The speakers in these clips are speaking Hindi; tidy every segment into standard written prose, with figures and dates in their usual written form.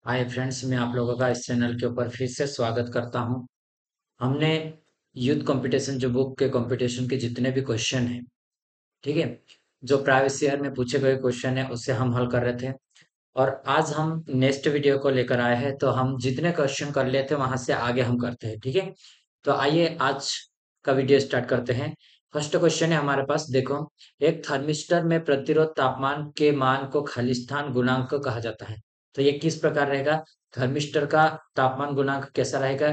हाय फ्रेंड्स, मैं आप लोगों का इस चैनल के ऊपर फिर से स्वागत करता हूं। हमने यूथ कंपटीशन जो बुक के कंपटीशन के जितने भी क्वेश्चन हैं, ठीक है, जो प्रीवियस ईयर में पूछे गए क्वेश्चन है उससे हम हल कर रहे थे। और आज हम नेक्स्ट वीडियो को लेकर आए हैं, तो हम जितने क्वेश्चन कर लिए थे वहां से आगे हम करते हैं, ठीक है। तो आइए आज का वीडियो स्टार्ट करते हैं। फर्स्ट क्वेश्चन है हमारे पास, देखो। एक थर्मिस्टर में प्रतिरोध तापमान के मान को खालिस्तान गुणांक कहा जाता है। तो ये किस प्रकार रहेगा? थर्मिस्टर का तापमान गुणांक कैसा रहेगा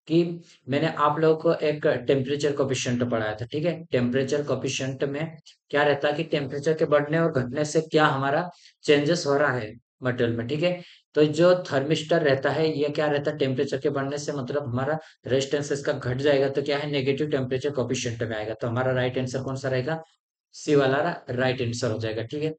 कि मैंने आप लोगों को एक टेम्परेचर कोफिशिएंट पढ़ाया था, ठीक है। टेम्परेचर कोफिशिएंट में क्या रहता है कि टेम्परेचर के बढ़ने और घटने से क्या हमारा चेंजेस हो रहा है मटेरियल में, ठीक है। तो जो थर्मिस्टर रहता है, ये क्या रहता है, टेम्परेचर के बढ़ने से मतलब हमारा रेजिस्टेंस इसका घट जाएगा, तो क्या है, नेगेटिव टेम्परेचर कोफिशिएंट में आएगा। तो हमारा राइट आंसर कौन सा रहेगा? सी वाला राइट आंसर हो जाएगा, ठीक है।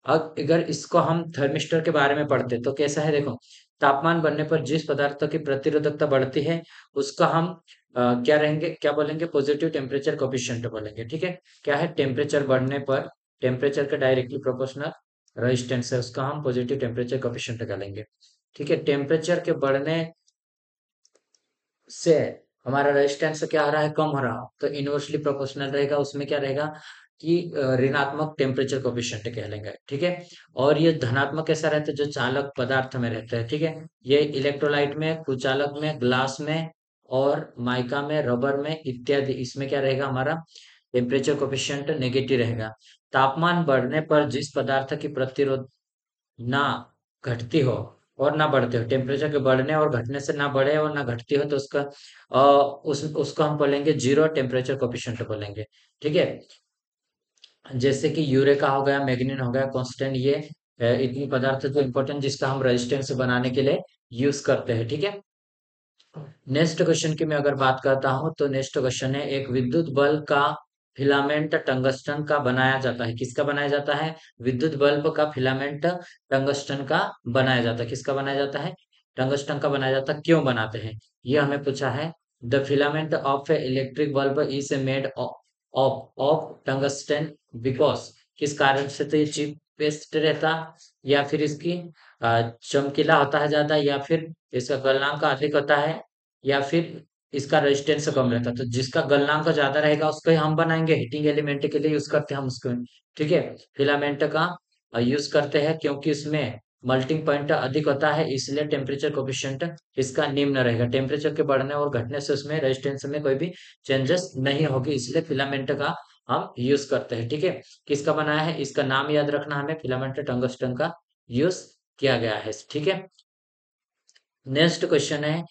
अब अगर इसको हम थर्मिस्टर के बारे में पढ़ते तो कैसा है, देखो। तापमान बढ़ने पर जिस पदार्थ की प्रतिरोधकता बढ़ती है उसका हम क्या रहेंगे, क्या बोलेंगे, पॉजिटिव टेम्परेचर कोफिशिएंट बोलेंगे, ठीक है। क्या है, टेम्परेचर बढ़ने पर टेम्परेचर के डायरेक्टली प्रोपोर्शनल रेजिस्टेंस है, उसका हम पॉजिटिव टेम्परेचर कोफिशिएंट कहेंगे, ठीक है। टेम्परेचर के बढ़ने से हमारा रेजिस्टेंस क्या हो रहा है, कम हो रहा, तो इनवर्सली प्रोपोर्शनल रहेगा, उसमें क्या रहेगा कि ऋणात्मक टेम्परेचर कोफिशिएंट कह लेंगे, ठीक है। और ये धनात्मक कैसा रहता है, जो चालक पदार्थ में रहता है, ठीक है। ये इलेक्ट्रोलाइट में, कुचालक में, ग्लास में और माइका में, रबर में इत्यादि, इसमें क्या रहेगा, हमारा टेम्परेचर कोफिशिएंट नेगेटिव रहेगा। तापमान बढ़ने पर जिस पदार्थ की प्रतिरोध ना घटती हो और ना बढ़ती हो, टेम्परेचर के बढ़ने और घटने से ना बढ़े और ना घटती हो, तो उसका उसको हम बोलेंगे जीरो टेम्परेचर कोफिशिएंट बोलेंगे, ठीक है। जैसे कि यूरेका हो गया, मैग्नीन हो गया, कांस्टेंट, ये इतनी पदार्थ जो इंपॉर्टेंट, जिसका हम रेजिस्टेंस बनाने के लिए यूज करते हैं, ठीक है। नेक्स्ट क्वेश्चन की मैं अगर बात करता हूं, तो नेक्स्ट क्वेश्चन है, एक विद्युत बल्ब का फिलामेंट टंगस्टन का बनाया जाता है। किसका बनाया जाता है? विद्युत बल्ब का फिलामेंट टंगस्टन का बनाया जाता है। किसका बनाया जाता है? टंगस्टन का बनाया जाता है। क्यों बनाते हैं, ये हमें पूछा है। The filament of A electric bulb is made of of tungsten because, किस कारण से? तो ये चीपेस्ट रहता, या फिर इसकी चमकीला होता है ज्यादा, या फिर इसका गलनांक अधिक होता है, या फिर इसका रेजिस्टेंस कम रहता है। तो जिसका गलनांक ज्यादा रहेगा उसको ही हम बनाएंगे, हीटिंग एलिमेंट के लिए यूज करते हैं हम उसको, ठीक है। फिलामेंट का यूज करते हैं क्योंकि इसमें मेल्टिंग पॉइंट अधिक होता है, इसलिए टेम्परेचर कोफिशिएंट इसका निम्न रहेगा। टेम्परेचर के बढ़ने और घटने से उसमें रेजिस्टेंस में कोई भी चेंजेस नहीं होगी, इसलिए फिलामेंट का हम यूज करते हैं, ठीक है। किसका बनाया है, इसका नाम याद रखना हमें, फिलामेंट टंगस्टन का यूज किया गया है, ठीक है। नेक्स्ट क्वेश्चन है,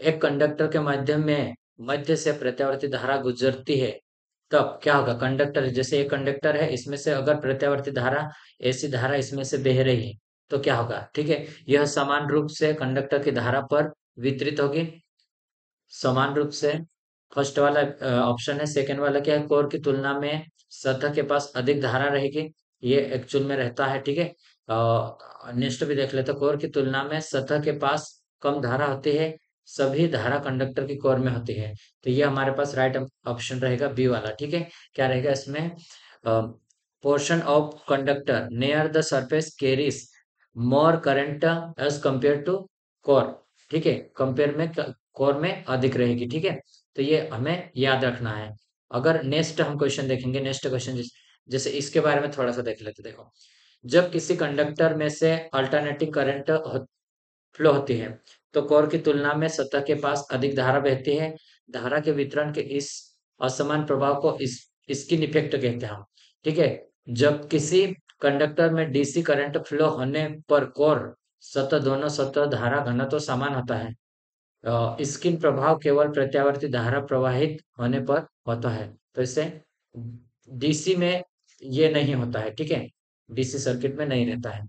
एक कंडक्टर के माध्यम में मध्य से प्रत्यावर्ती धारा गुजरती है, तब क्या होगा? कंडक्टर, जैसे एक कंडक्टर है, इसमें से अगर प्रत्यावर्ती धारा, ऐसी धारा इसमें से बह रही है, तो क्या होगा, ठीक है। यह समान रूप से कंडक्टर की धारा पर वितरित होगी, समान रूप से। फर्स्ट वाला ऑप्शन है। सेकंड वाला क्या है, कोर की तुलना में सतह के पास अधिक धारा रहेगी, ये एक्चुअल में रहता है, ठीक है। नेक्स्ट भी देख लेते हैं, कोर की तुलना में सतह के पास कम धारा होती है, सभी धारा कंडक्टर की कोर में होती है। तो ये हमारे पास राइट ऑप्शन रहेगा, बी वाला, ठीक है। क्या रहेगा इसमें? Portion of conductor near the surface carries more current as compare to core, ठीक है। कंपेयर में कोर में अधिक रहेगी, ठीक है। तो ये हमें याद रखना है। अगर नेक्स्ट हम क्वेश्चन देखेंगे, नेक्स्ट क्वेश्चन जैसे इसके बारे में थोड़ा सा देख लेते, देखो। जब किसी कंडक्टर में से अल्टरनेटिंग करंट फ्लो होती है, तो कोर की तुलना में सतह के पास अधिक धारा बहती है। धारा के वितरण के इस असमान प्रभाव को स्किन इफेक्ट कहते हैं हम, ठीक है। जब किसी कंडक्टर में डीसी करंट फ्लो होने पर कोर सतह, दोनों सतह धारा घनत्व समान होता है। स्किन प्रभाव केवल प्रत्यावर्ती धारा प्रवाहित होने पर होता है, तो इससे डीसी में ये नहीं होता है, ठीक है। डीसी सर्किट में नहीं रहता है,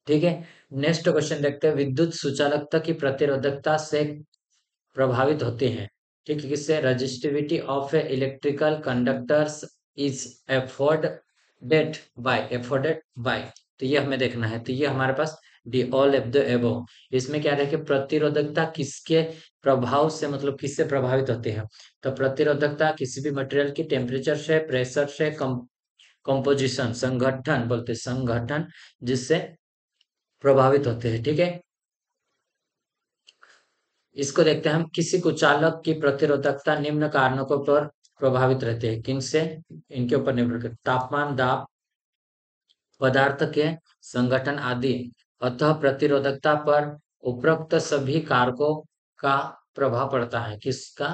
ठीक है। नेक्स्ट क्वेश्चन देखते हैं, विद्युत सुचालकता की प्रतिरोधकता से प्रभावित होते हैं, ठीक है, किससे? Resistivity of a electrical conductors is afforded by, तो ये हमें देखना है। तो ये हमारे पास D all of the above, इसमें क्या रहे कि प्रतिरोधकता किसके प्रभाव से, मतलब किससे प्रभावित होते हैं। तो प्रतिरोधकता किसी भी मटेरियल की टेम्परेचर से, प्रेशर से, कंपोजिशन, संगठन बोलते हैं, संगठन, जिससे प्रभावित होते हैं, ठीक है। इसको देखते हैं हम। किसी कुचालक की प्रतिरोधकता निम्न कारणों को पर प्रभावित रहती है। किनसे? इनके ऊपर निर्भर करती है। तापमान, दाब, पदार्थ के संगठन आदि। अतः प्रतिरोधकता पर उपरोक्त सभी कारकों का प्रभाव पड़ता है। किसका?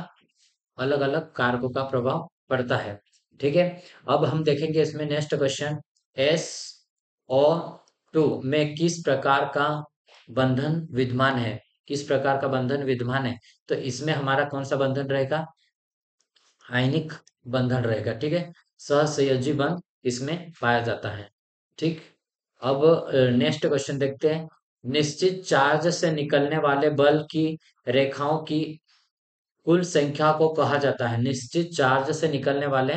अलग अलग कारकों का प्रभाव पड़ता है। ठीक है। अब हम देखेंगे इसमें next question. S O two में किस प्रकार का बंधन विद्यमान है? किस प्रकार का बंधन विद्यमान है? तो इसमें हमारा कौन सा बंधन रहेगा? आयनिक बंधन रहेगा। ठीक है। सहसंयोजी बंध इसमें पाया जाता है। ठीक। अब नेक्स्ट क्वेश्चन देखते हैं। निश्चित चार्ज से निकलने वाले बल की रेखाओं की कुल संख्या को कहा जाता है। निश्चित चार्ज से निकलने वाले,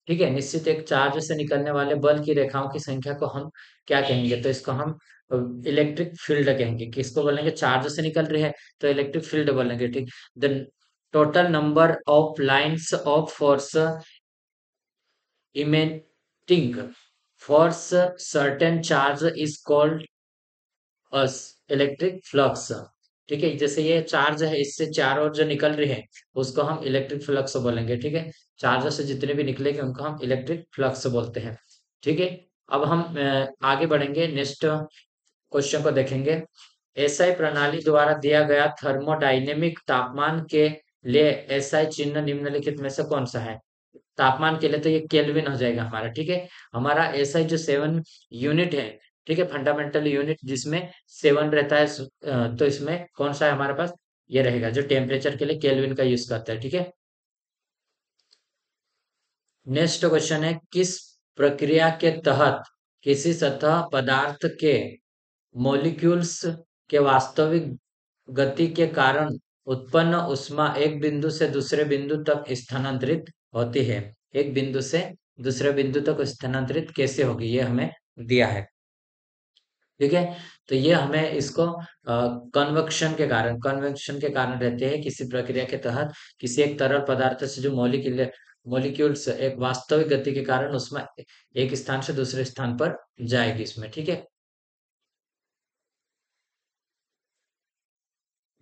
ठीक है, निश्चित एक चार्ज से निकलने वाले बल की रेखाओं की संख्या को हम क्या कहेंगे? तो इसको हम इलेक्ट्रिक फील्ड कहेंगे। किसको बोलेंगे? चार्ज से निकल रही है तो इलेक्ट्रिक फील्ड बोलेंगे। ठीक। The total number of lines of force emitting force certain charge is called as electric flux. ठीक है। जैसे ये चार्ज है, इससे चार और जो निकल रही है उसको हम इलेक्ट्रिक फ्लक्स बोलेंगे। ठीक है। चार्ज से जितने भी निकलेंगे उनको हम इलेक्ट्रिक फ्लक्स बोलते हैं। ठीक है। अब हम आगे बढ़ेंगे, नेक्स्ट क्वेश्चन को देखेंगे। एसआई प्रणाली द्वारा दिया गया थर्मोडायनेमिक तापमान के लिए एसआई चिन्ह निम्नलिखित में से कौन सा है? तापमान के लिए तो ये केल्विन हो जाएगा हमारा। ठीक है। हमारा एसआई जो 7 यूनिट है, ठीक है, फंडामेंटल यूनिट जिसमें 7 रहता है, तो इसमें कौन सा है हमारे पास? ये रहेगा जो टेम्परेचर के लिए केल्विन का यूज करता है। ठीक है। नेक्स्ट क्वेश्चन है। किस प्रक्रिया के तहत किसी सतह पदार्थ के मॉलिक्यूल्स के वास्तविक गति के कारण उत्पन्न ऊष्मा एक बिंदु से दूसरे बिंदु तक स्थानांतरित होती है? एक बिंदु से दूसरे बिंदु तक स्थानांतरित कैसे होगी, ये हमें दिया है। ठीक है। तो ये हमें इसको कन्वेक्शन के कारण रहते हैं। किसी प्रक्रिया के तहत किसी एक तरल पदार्थ से जो मॉलिक्यूल्स एक वास्तविक गति के कारण उसमें एक स्थान से दूसरे स्थान पर जाएगी इसमें। ठीक है।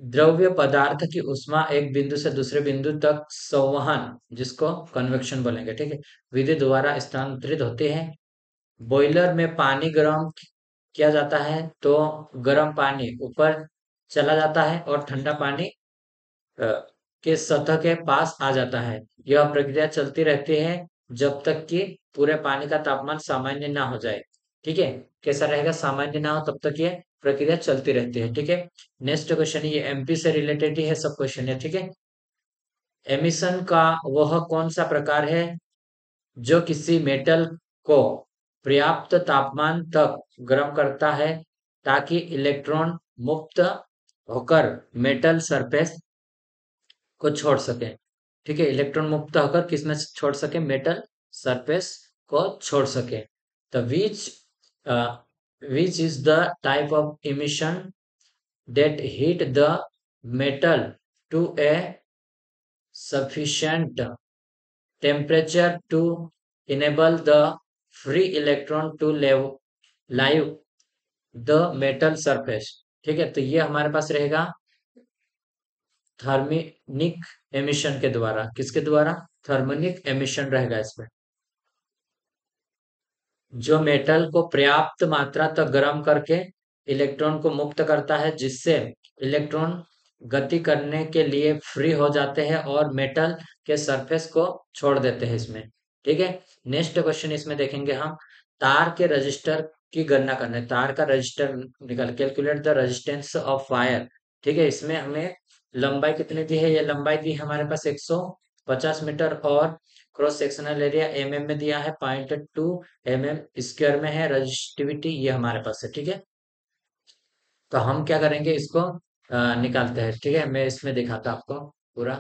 द्रव्य पदार्थ की ऊष्मा एक बिंदु से दूसरे बिंदु तक संवहन, जिसको कन्वेक्शन बोलेंगे। ठीक है, विधि द्वारा स्थानांतरित होते हैं। बॉयलर में पानी गर्म किया जाता है तो गर्म पानी ऊपर चला जाता है और ठंडा पानी अ, के सतह के पास आ जाता है। यह प्रक्रिया चलती रहती है जब तक कि पूरे पानी का तापमान सामान्य ना हो जाए। ठीक है। कैसा रहेगा? सामान्य ना हो तब तक ये प्रक्रिया चलती रहती है। ठीक है। नेक्स्ट क्वेश्चन, ये एमपी से रिलेटेड ही है सब क्वेश्चन है। ठीक है। एमिशन का वह कौन सा प्रकार है जो किसी मेटल को पर्याप्त तापमान तक गर्म करता है ताकि इलेक्ट्रॉन मुक्त होकर मेटल सरफेस को छोड़ सके? ठीक है। इलेक्ट्रॉन मुक्त होकर किसमें छोड़ सके? मेटल सरफेस को छोड़ सके। तो which is the type of emission that heat the metal to a sufficient temperature to enable the free electron to leave the metal surface। ठीक है। तो ये हमारे पास रहेगा थर्मिनिक एमिशन के द्वारा। किसके द्वारा? थर्मिनिक एमिशन रहेगा इसमें, जो मेटल को पर्याप्त मात्रा तक गर्म करके इलेक्ट्रॉन को मुक्त करता है, जिससे इलेक्ट्रॉन गति करने के लिए फ्री हो जाते हैं और मेटल के सरफेस को छोड़ देते हैं इसमें। ठीक है। नेक्स्ट क्वेश्चन इसमें देखेंगे हम। तार के रजिस्टर की गणना करना है। तार का रजिस्टर निकाल, calculate the resistance of wire. ठीक है। इसमें हमें लंबाई कितनी दी है? ये लंबाई दी है हमारे पास 150 मीटर और क्रॉस सेक्शनल एरिया एमएम में दिया है, 0.2 mm² में है। रजिस्टिविटी ये हमारे पास है। ठीक है। तो हम क्या करेंगे, इसको निकालते हैं। ठीक है। मैं इसमें दिखाता आपको पूरा।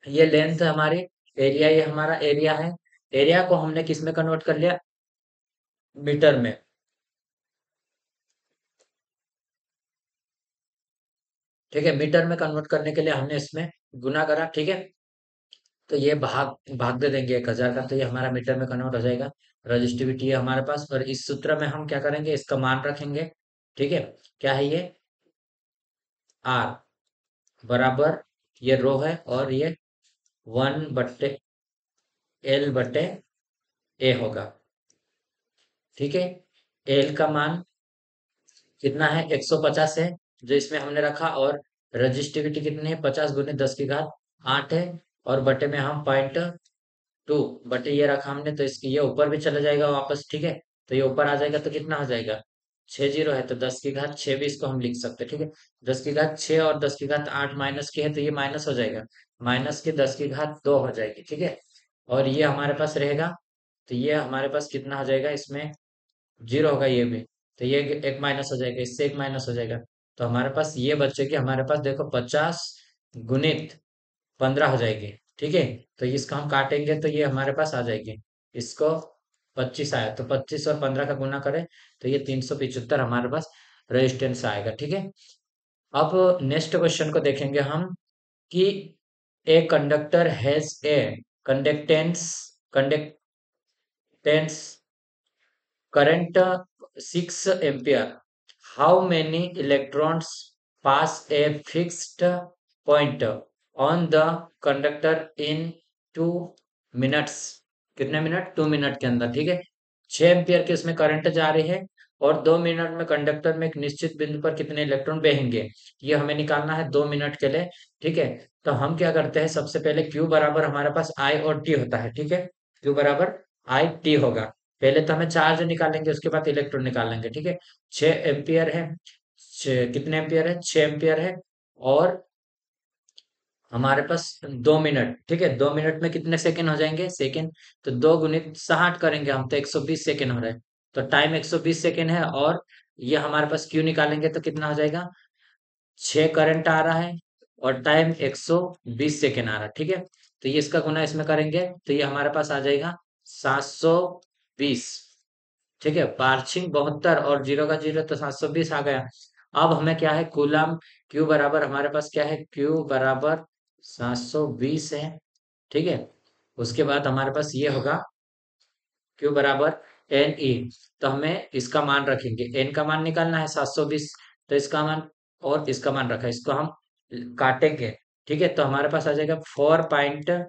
ये लेंथ है हमारी, एरिया ये हमारा एरिया है। एरिया को हमने किस में कन्वर्ट कर लिया? मीटर में। ठीक है। मीटर में कन्वर्ट करने के लिए हमने इसमें गुना करा। ठीक है। तो ये भाग भाग दे देंगे 1000 का, तो ये हमारा मीटर में कन्वर्ट हो जाएगा। रजिस्टिविटी है हमारे पास, और इस सूत्र में हम क्या करेंगे, इसका मान रखेंगे। ठीक है। क्या है ये? आर बराबर ये रो है और ये 1/L/A होगा। ठीक है, एल का मान कितना है, 150 है जो इसमें हमने रखा, और रजिस्टिविटी कितनी है, 50 × 10⁸ है, और बटे में हम 0.2 बटे ये रखा हमने, तो इसकी ये ऊपर भी चला जाएगा वापस। ठीक है, तो ये ऊपर आ जाएगा तो कितना हो जाएगा, 6 जीरो है तो 10⁶ भी इसको हम लिख सकते हैं। ठीक है, 10⁶ और 10⁸ माइनस की है तो ये माइनस हो जाएगा, माइनस के 10⁵ हो जाएगी। ठीक है, और ये हमारे पास रहेगा, तो ये हमारे पास कितना हो जाएगा, इसमें जीरो होगा ये भी, तो ये एक माइनस हो जाएगा, इससे एक माइनस हो जाएगा, तो हमारे पास ये बचेगी, हमारे पास देखो 50 × 15 हो जाएगी। ठीक है, तो इसको हम काटेंगे तो ये हमारे पास आ जाएगी, इसको 25 आया, तो 25 और 15 का गुना करें तो ये 375 हमारे पास रेजिस्टेंस आएगा। ठीक है, अब नेक्स्ट क्वेश्चन को देखेंगे हम कि a conductor has a conductance conductance current 6 ampere. How many electrons pass a fixed point on the conductor in 2 minutes? कितने मिनट, 2 मिनट के अंदर। ठीक है, 6 एम्पियर की उसमें करंट जा रही है, और 2 मिनट में कंडक्टर में एक निश्चित बिंदु पर कितने इलेक्ट्रॉन बहेंगे, ये हमें निकालना है 2 मिनट के लिए। ठीक है, तो हम क्या करते हैं, सबसे पहले Q बराबर हमारे पास I और T होता है। ठीक है, Q बराबर I T होगा। पहले तो हमें चार्ज निकालेंगे, उसके बाद इलेक्ट्रॉन निकालेंगे। ठीक है, 6 एम्पियर है, कितने एम्पियर है, 6 एम्पियर है, और हमारे पास 2 मिनट। ठीक है, 2 मिनट में कितने सेकेंड हो जाएंगे, सेकेंड, तो 2 × 60 करेंगे हम, तो 120 सेकेंड हो रहा है, तो टाइम 120 सेकेंड है, और ये हमारे पास क्यू निकालेंगे तो कितना हो जाएगा, 6 करंट आ रहा है, और टाइम 120 सेकेंड आ रहा है। ठीक है, तो ये इसका गुना इसमें करेंगे तो ये हमारे पास आ जाएगा 720। ठीक है, पार्शिंग 72 और जीरो का जीरो, तो 720 आ गया। अब हमें क्या है, कूलम क्यू बराबर हमारे पास क्या है, क्यू बराबर 720 है। ठीक है, उसके बाद हमारे पास ये होगा क्यू बराबर एन ई, तो हमें इसका मान रखेंगे, एन का मान निकालना है 720, तो इसका मान और इसका मान रखा है, इसको हम काटेंगे। ठीक है, तो हमारे पास आ जाएगा 4.5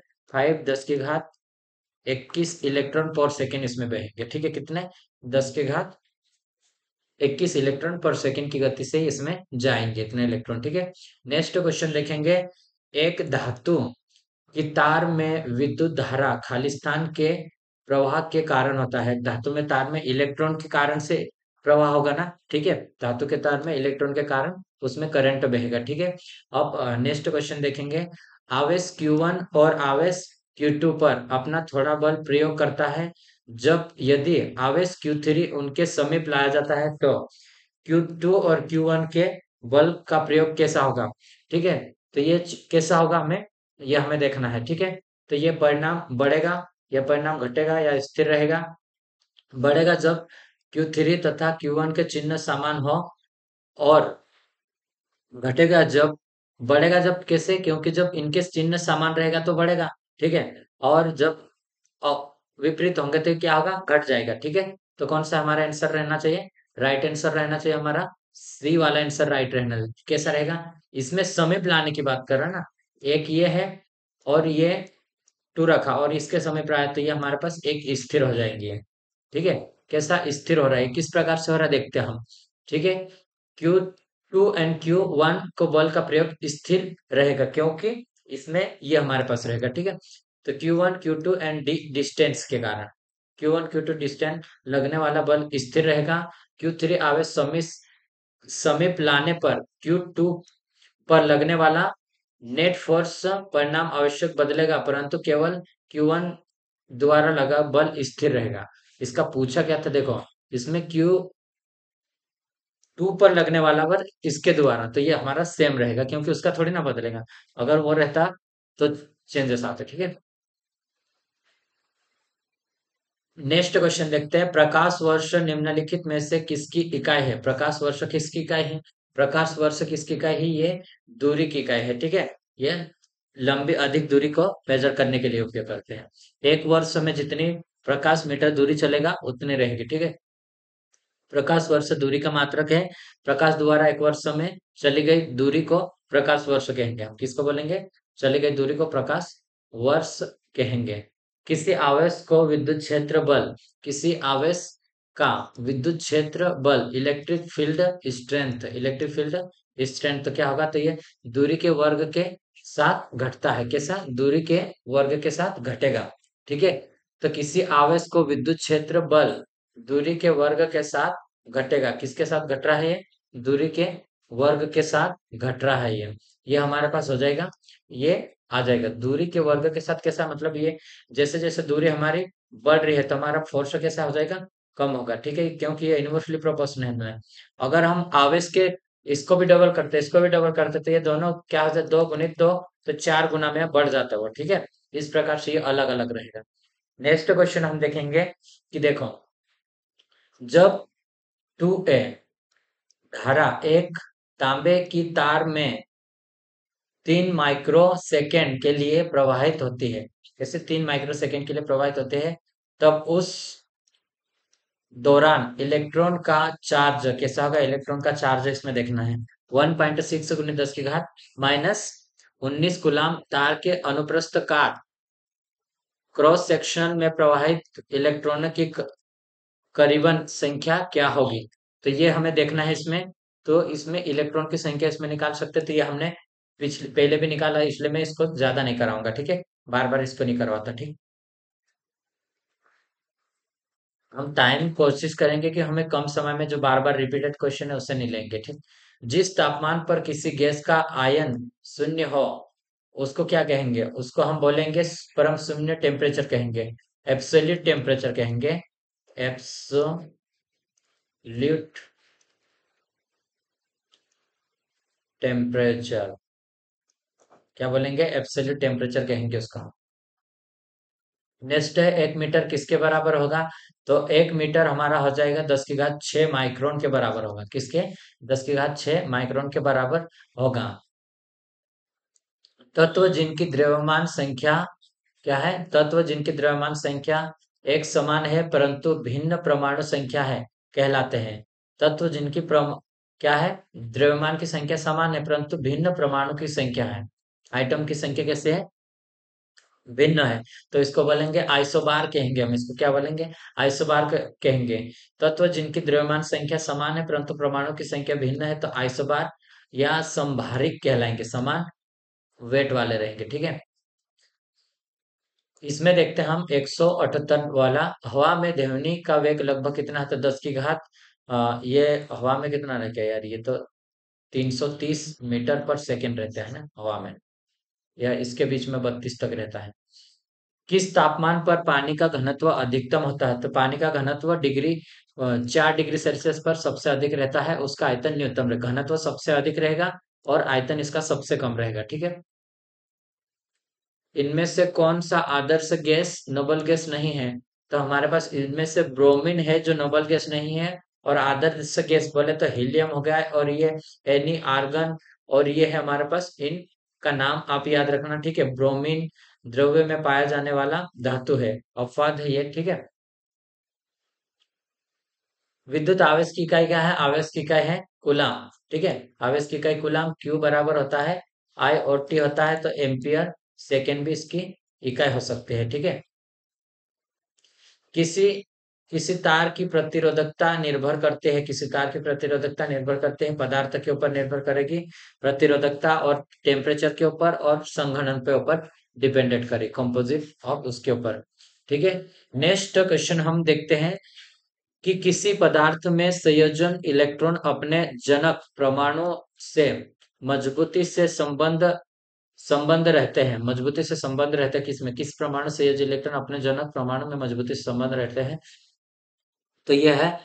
10⁻21 इलेक्ट्रॉन पर सेकेंड इसमें बहेंगे। ठीक है, कितने, 10⁻21 इलेक्ट्रॉन पर सेकेंड की गति से इसमें जाएंगे इतने इलेक्ट्रॉन। ठीक है, नेक्स्ट क्वेश्चन देखेंगे, एक धातु की तार में विद्युत धारा खालिस्तान के प्रवाह के कारण होता है। धातु में तार में इलेक्ट्रॉन के कारण से प्रवाह होगा ना। ठीक है, धातु के तार में इलेक्ट्रॉन के कारण उसमें करंट बहेगा। ठीक है, अब नेक्स्ट क्वेश्चन देखेंगे, आवेश Q1 और आवेश Q2 पर अपना थोड़ा बल प्रयोग करता है, जब यदि आवेश Q3 उनके समीप लाया जाता है तो Q2 और Q1 के बल का प्रयोग कैसा होगा। ठीक है, तो ये कैसा होगा, हमें देखना है। ठीक है, तो ये परिणाम बढ़ेगा या परिणाम घटेगा या स्थिर रहेगा। बढ़ेगा जब Q3 तथा Q1 के चिन्ह समान हो, और घटेगा जब, बढ़ेगा जब कैसे, क्योंकि जब इनके चिन्ह समान रहेगा तो बढ़ेगा। ठीक है, और जब अ, विपरीत होंगे तो क्या होगा, घट जाएगा। ठीक है, तो कौन सा हमारा आंसर रहना चाहिए, राइट आंसर रहना चाहिए हमारा, सी वाला आंसर राइट रहना चाहिए। कैसा रहेगा, इसमें समीप लाने की बात कर रहा है ना, एक ये है और ये टू रखा, और इसके समीप रहा है, तो ये हमारे पास एक स्थिर हो जाएंगे। ठीक है, कैसा स्थिर हो रहा है, किस प्रकार से हो रहा है देखते हैं हम। ठीक है, Q2 एंड Q1 को बल का प्रयोग स्थिर रहेगा, क्योंकि इसमें ये हमारे पास रहेगा। ठीक है, तो Q1 Q2 एंड डिस्टेंस के कारण, Q1 Q2 डिस्टेंस लगने वाला बल स्थिर रहेगा। Q3 आवेश समीप लाने पर Q2 पर लगने वाला नेट फोर्स परिणाम आवश्यक बदलेगा, परंतु केवल Q1 द्वारा लगा बल स्थिर रहेगा। इसका पूछा क्या था, देखो इसमें Q2 पर लगने वाला बल इसके द्वारा, तो ये हमारा सेम रहेगा, क्योंकि उसका थोड़ी ना बदलेगा, अगर वो रहता तो चेंजेस आते। ठीक है, नेक्स्ट क्वेश्चन देखते हैं, प्रकाश वर्ष निम्नलिखित में से किसकी इकाई है। प्रकाश वर्ष किसकी इकाई है, प्रकाश वर्ष किसकी इकाई है, ये दूरी की इकाई है। ठीक है, ये लंबी अधिक दूरी को मेजर करने के लिए उपयोग करते हैं। एक वर्ष में जितनी प्रकाश मीटर दूरी चलेगा उतनी रहेगी। ठीक है, प्रकाश वर्ष दूरी का मात्रक है। प्रकाश द्वारा एक वर्ष में चली गई दूरी को प्रकाश वर्ष कहेंगे। हम किसको बोलेंगे? चली गई दूरी को प्रकाश वर्ष कहेंगे। किसी आवेश को विद्युत क्षेत्र बल, किसी आवेश का विद्युत क्षेत्र बल इलेक्ट्रिक फील्ड स्ट्रेंथ तो क्या होगा? तो ये दूरी के वर्ग के साथ घटता है। कैसा? दूरी के वर्ग के साथ घटेगा। ठीक है। तो किसी आवेश को विद्युत क्षेत्र बल दूरी के वर्ग के साथ घटेगा। किसके साथ घट रहा है? ये दूरी के वर्ग के साथ घट रहा है। ये हमारे पास हो जाएगा। ये आ जाएगा दूरी के वर्ग के साथ। कैसा? मतलब ये जैसे जैसे दूरी हमारी बढ़ रही है तो हमारा फोर्स कैसा हो जाएगा? कम होगा। ठीक है, क्योंकि ये इन्वर्सली प्रोपोर्शनल है। अगर हम आवेश के इसको भी डबल करते, इसको भी डबल करते, तो ये दोनों क्या हो जाए? 2 गुणित 2 तो 4 गुना में बढ़ जाता है वो। ठीक है, इस प्रकार से ये अलग अलग रहेगा। नेक्स्ट क्वेश्चन हम देखेंगे कि देखो, जब 2A धारा एक तांबे की तार में 3 माइक्रो सेकेंड के लिए प्रवाहित होती है। कैसे 3 माइक्रो सेकेंड के लिए प्रवाहित होते हैं? तब उस दौरान इलेक्ट्रॉन का चार्ज कैसा होगा? इलेक्ट्रॉन का चार्ज इसमें देखना है। 1.6 गुणित 10 की घात -19 कूलाम तार के अनुप्रस्थ काट क्रॉस सेक्शन में प्रवाहित इलेक्ट्रॉनों की करीबन संख्या क्या होगी? तो ये हमें देखना है इसमें। तो इसमें इलेक्ट्रॉन की संख्या इसमें निकाल सकते, तो ये हमने पिछले पहले भी निकाला है, इसलिए मैं इसको ज्यादा नहीं कराऊंगा। ठीक है, बार बार इसको नहीं करवाता। ठीक, हम टाइम कोशिश करेंगे कि हमें कम समय में जो बार बार रिपीटेड क्वेश्चन है उसे नहीं लेंगे। ठीक, जिस तापमान पर किसी गैस का आयन शून्य हो उसको क्या कहेंगे? उसको हम बोलेंगे परम शून्य टेम्परेचर कहेंगे, एब्सोल्यूट टेम्परेचर कहेंगे। एब्सोल्यूट टेम्परेचर क्या बोलेंगे? एब्सोल्यूट टेम्परेचर कहेंगे उसका। नेक्स्ट है 1 मीटर किसके बराबर होगा? तो 1 मीटर हमारा हो जाएगा 10 की घात 6 माइक्रोन के बराबर होगा। किसके? 10 की घात 6 माइक्रोन के बराबर होगा। तत्व जिनकी द्रव्यमान संख्या क्या है? तत्व जिनकी द्रव्यमान संख्या एक समान है परंतु भिन्न परमाणु संख्या है कहलाते हैं। तत्व जिनकी क्या है? द्रव्यमान की संख्या समान है परंतु भिन्न परमाणु की संख्या है। आइटम की संख्या कैसे है? भिन्न है। तो इसको बोलेंगे आइसोबार कहेंगे। हम इसको क्या बोलेंगे? आइसोबार कहेंगे। तत्व जिनकी द्रव्यमान संख्या समान है परंतु परमाणु की संख्या भिन्न है तो आइसोबार या संभारिक कहलाएंगे, समान वेट वाले रहेंगे। ठीक है, इसमें देखते हैं हम 178 वाला। हवा में ध्वनि का वेग लगभग कितना है? तो 10 की घात ये हवा में कितना रहता है यार? ये तो 330 मीटर पर सेकेंड रहता है ना हवा में, या इसके बीच में 32 तक रहता है। किस तापमान पर पानी का घनत्व अधिकतम होता है? तो पानी का घनत्व 4 डिग्री सेल्सियस पर सबसे अधिक रहता है। उसका आयतन न्यूनतम रहेगा। घनत्व सबसे अधिक रहेगा और आयतन इसका सबसे कम रहेगा। ठीक है, इनमें से कौन सा आदर्श गैस नोबल गैस नहीं है? तो हमारे पास इनमें से ब्रोमीन है जो नोबल गैस नहीं है। और आदर्श गैस बोले तो हीलियम हो गया, और ये एनी आर्गन, और ये है हमारे पास। इनका नाम आप याद रखना। ठीक है, ब्रोमीन द्रव्य में पाया जाने वाला धातु है, अपवाद है ये। ठीक है, विद्युत आवेश की इकाई क्या है? आवेश की इकाई है कूलाम। ठीक है, आवेश की इकाई कूलाम। क्यू बराबर होता है आई और टी होता है तो एम्पियर सेकेंड भी इसकी इकाई हो सकती है। ठीक है, किसी किसी तार की प्रतिरोधकता निर्भर करते हैं, किसी तार की प्रतिरोधकता निर्भर करते हैं पदार्थ के ऊपर निर्भर करेगी प्रतिरोधकता, और टेम्परेचर के ऊपर और संघनन पे ऊपर डिपेंडेंट करे, कंपोजिट ऑफ उसके ऊपर। ठीक है, नेक्स्ट क्वेश्चन हम देखते हैं कि किसी पदार्थ में संयोजन इलेक्ट्रॉन अपने जनक परमाणु से मजबूती से संबंध रहते हैं। मजबूती से संबंध रहते हैं किसमें? किस परमाणु संयोजी इलेक्ट्रॉन अपने जनक परमाणु में मजबूती से संबंध रहते हैं? तो यह है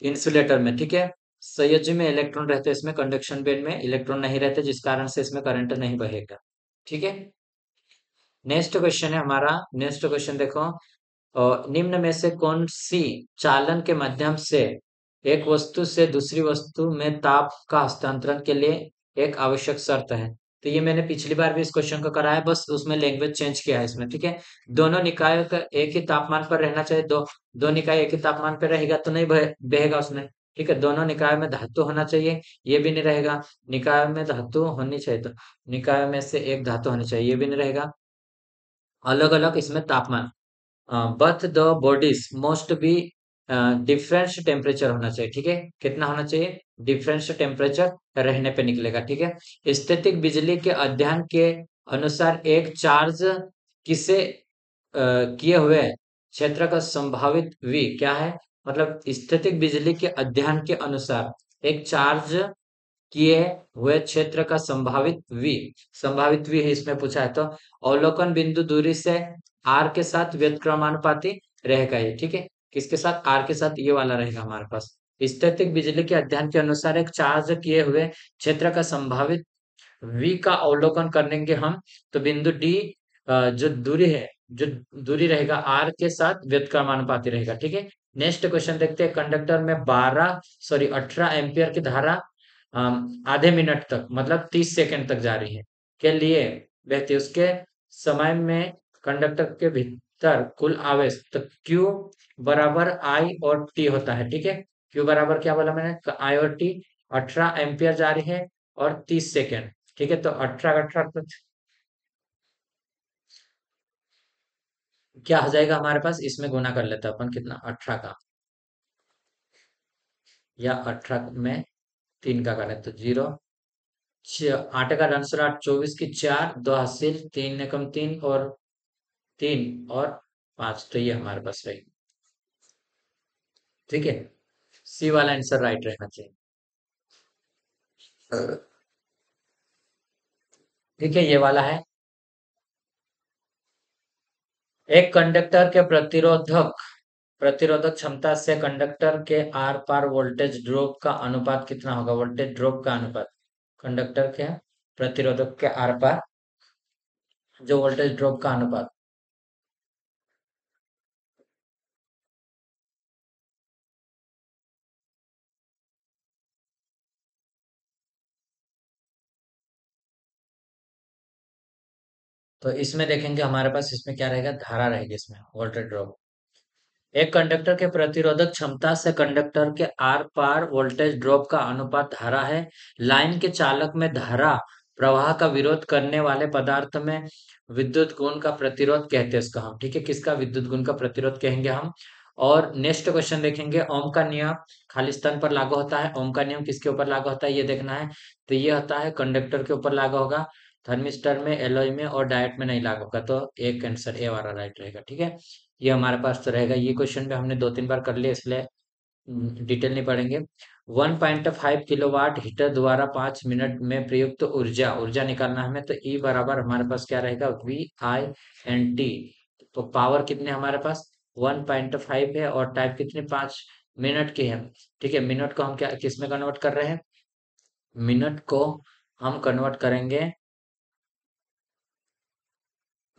इंसुलेटर में। ठीक है, संयोजी में इलेक्ट्रॉन रहते हैं, इसमें कंडक्शन बैंड में इलेक्ट्रॉन नहीं रहते जिस कारण से इसमें करंट नहीं बहेगा। ठीक है, नेक्स्ट क्वेश्चन है हमारा। नेक्स्ट क्वेश्चन देखो, निम्न में से कौन सी चालन के माध्यम से एक वस्तु से दूसरी वस्तु में ताप का हस्तांतरण के लिए एक आवश्यक शर्त है? तो ये मैंने पिछली बार भी इस क्वेश्चन को कराया, बस उसमें लैंग्वेज चेंज किया है इसमें, ठीक है। दोनों निकायों का एक ही तापमान पर रहना चाहिए, दो निकाय एक ही तापमान पर रहेगा तो नहीं बहेगा उसमें, ठीक है। दोनों निकायों में धातु होना चाहिए, ये भी नहीं रहेगा। निकायों में धातु होनी चाहिए, तो निकायों में से एक धातु होनी चाहिए, ये भी नहीं रहेगा। अलग अलग इसमें तापमान, but the bodies most be difference temperature होना चाहिए, ठीक है। कितना होना चाहिए? डिफरेंस टेम्परेचर रहने पे निकलेगा, ठीक है। स्टैटिक बिजली के अध्ययन के अनुसार एक चार्ज किसे किए हुए क्षेत्र का संभावित v क्या है? मतलब स्टैटिक बिजली के अध्ययन के अनुसार एक चार्ज किए हुए क्षेत्र का संभावित v है, इसमें पूछा है। तो अवलोकन बिंदु दूरी से r के साथ व्युत्क्रमानुपाती रहेगा ये, ठीक है। किसके साथ? r के साथ, ये वाला रहेगा हमारे पास। स्टैटिक बिजली के अध्ययन के अनुसार एक चार्ज किए हुए क्षेत्र का संभावित v का अवलोकन करेंगे हम, तो बिंदु d जो दूरी है, जो दूरी रहेगा r के साथ व्युत्क्रमानुपाती रहेगा, ठीक है। नेक्स्ट क्वेश्चन देखते हैं। कंडक्टर में 18 एम्पियर की धारा आधे मिनट तक, मतलब 30 सेकंड तक जारी है के लिए बहती है। उसके समय में कंडक्टर के भीतर कुल आवेश तो Q बराबर I और T होता है, ठीक है। Q बराबर क्या बोला मैंने? I और T। 18 एम्पियर जारी है और 30 सेकंड, ठीक है। तो 18 क्या हो जाएगा हमारे पास? इसमें गुना कर लेते हैं अपन, कितना? 18 का, या 18 में 3 का करें तो 0। 8 का रन 24 की 4, 2 हासिल, 3 एकम 3 और 5, तो ये हमारे पास रहेगी, ठीक है। सी वाला आंसर राइट रहना चाहिए, ठीक है। ये वाला है। एक कंडक्टर के प्रतिरोधक क्षमता से कंडक्टर के आर पार वोल्टेज ड्रॉप का अनुपात कितना होगा? वोल्टेज ड्रॉप का अनुपात, कंडक्टर के प्रतिरोधक के आर पार जो वोल्टेज ड्रॉप का अनुपात। तो इसमें देखेंगे हमारे पास, इसमें क्या रहेगा? धारा रहेगी, इसमें वोल्टेज ड्रॉप। एक कंडक्टर के प्रतिरोधक क्षमता से कंडक्टर के आर पार वोल्टेज ड्रॉप का अनुपात धारा है। लाइन के चालक में धारा प्रवाह का विरोध करने वाले पदार्थ में विद्युत गुण का प्रतिरोध कहते हैं इसका हम, ठीक है। किसका? विद्युत गुण का प्रतिरोध कहेंगे हम। और नेक्स्ट क्वेश्चन देखेंगे। ओम का नियम खाली स्थान पर लागू होता है। ओम का नियम किसके ऊपर लागू होता है, ये देखना है। तो ये होता है कंडक्टर के ऊपर लागू होगा, थर्मिस्टर में, एलॉय में और डायोड में नहीं लागू होगा। तो एक आंसर ए वाला राइट रहेगा, ठीक है। ये हमारे पास तो रहेगा। ये क्वेश्चन भी हमने 2-3 बार कर लिया, इसलिए डिटेल नहीं पढ़ेंगे। 1.5 किलोवाट हीटर द्वारा 5 मिनट में प्रयुक्त ऊर्जा ऊर्जा निकालना है हमें। तो ई बराबर हमारे पास क्या रहेगा? VI/T। तो पावर कितने हमारे पास? 1.5 है और टाइप कितने? 5 मिनट की है, ठीक है। मिनट को हम क्या किस में कन्वर्ट कर रहे हैं? मिनट को हम कन्वर्ट करेंगे,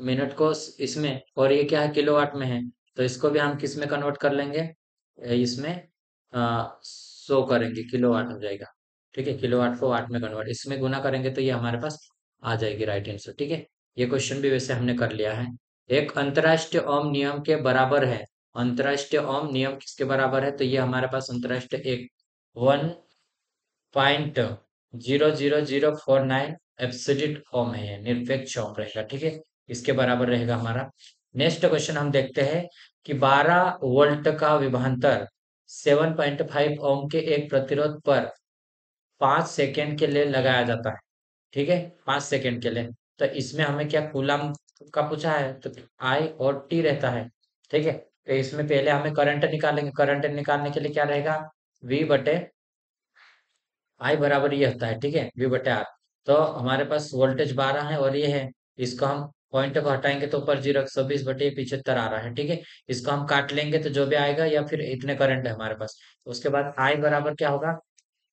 मिनट को इसमें, और ये क्या है? किलोवाट में है, तो इसको भी हम किस में कन्वर्ट कर लेंगे? इसमें 100 करेंगे, किलोवाट हो जाएगा, ठीक है। किलोवाट को वाट में कन्वर्ट, इसमें गुना करेंगे तो ये हमारे पास आ जाएगी राइट आंसर, ठीक है। ये क्वेश्चन भी वैसे हमने कर लिया है। एक अंतरराष्ट्रीय ओम नियम के बराबर है। अंतरराष्ट्रीय ओम नियम किसके बराबर है? तो ये हमारे पास अंतरराष्ट्रीय एक 1.00049 एब्सोल्यूट ओम है, ये निरपेक्ष ओम रहेगा, ठीक है। इसके बराबर रहेगा हमारा। नेक्स्ट क्वेश्चन हम देखते हैं कि 12 वोल्ट का विभवांतर 7.5 ओम के एक प्रतिरोध पर 5 सेकेंड के लिए लगाया जाता है, ठीक है। 5 सेकेंड के लिए। तो इसमें हमें क्या कूलम का पूछा है? तो आई और टी रहता है, ठीक है। तो इसमें पहले हमें करंट निकालेंगे। करंट निकालने के लिए क्या रहेगा? V/, आई बराबर ये होता है, ठीक है, V/R। तो हमारे पास वोल्टेज 12 है और ये है। इसको हम पॉइंट को हटाएंगे तो ऊपर 0, 120/75 आ रहा है, ठीक है। इसको हम काट लेंगे तो जो भी आएगा, या फिर इतने करंट है हमारे पास। तो उसके बाद आई बराबर क्या होगा?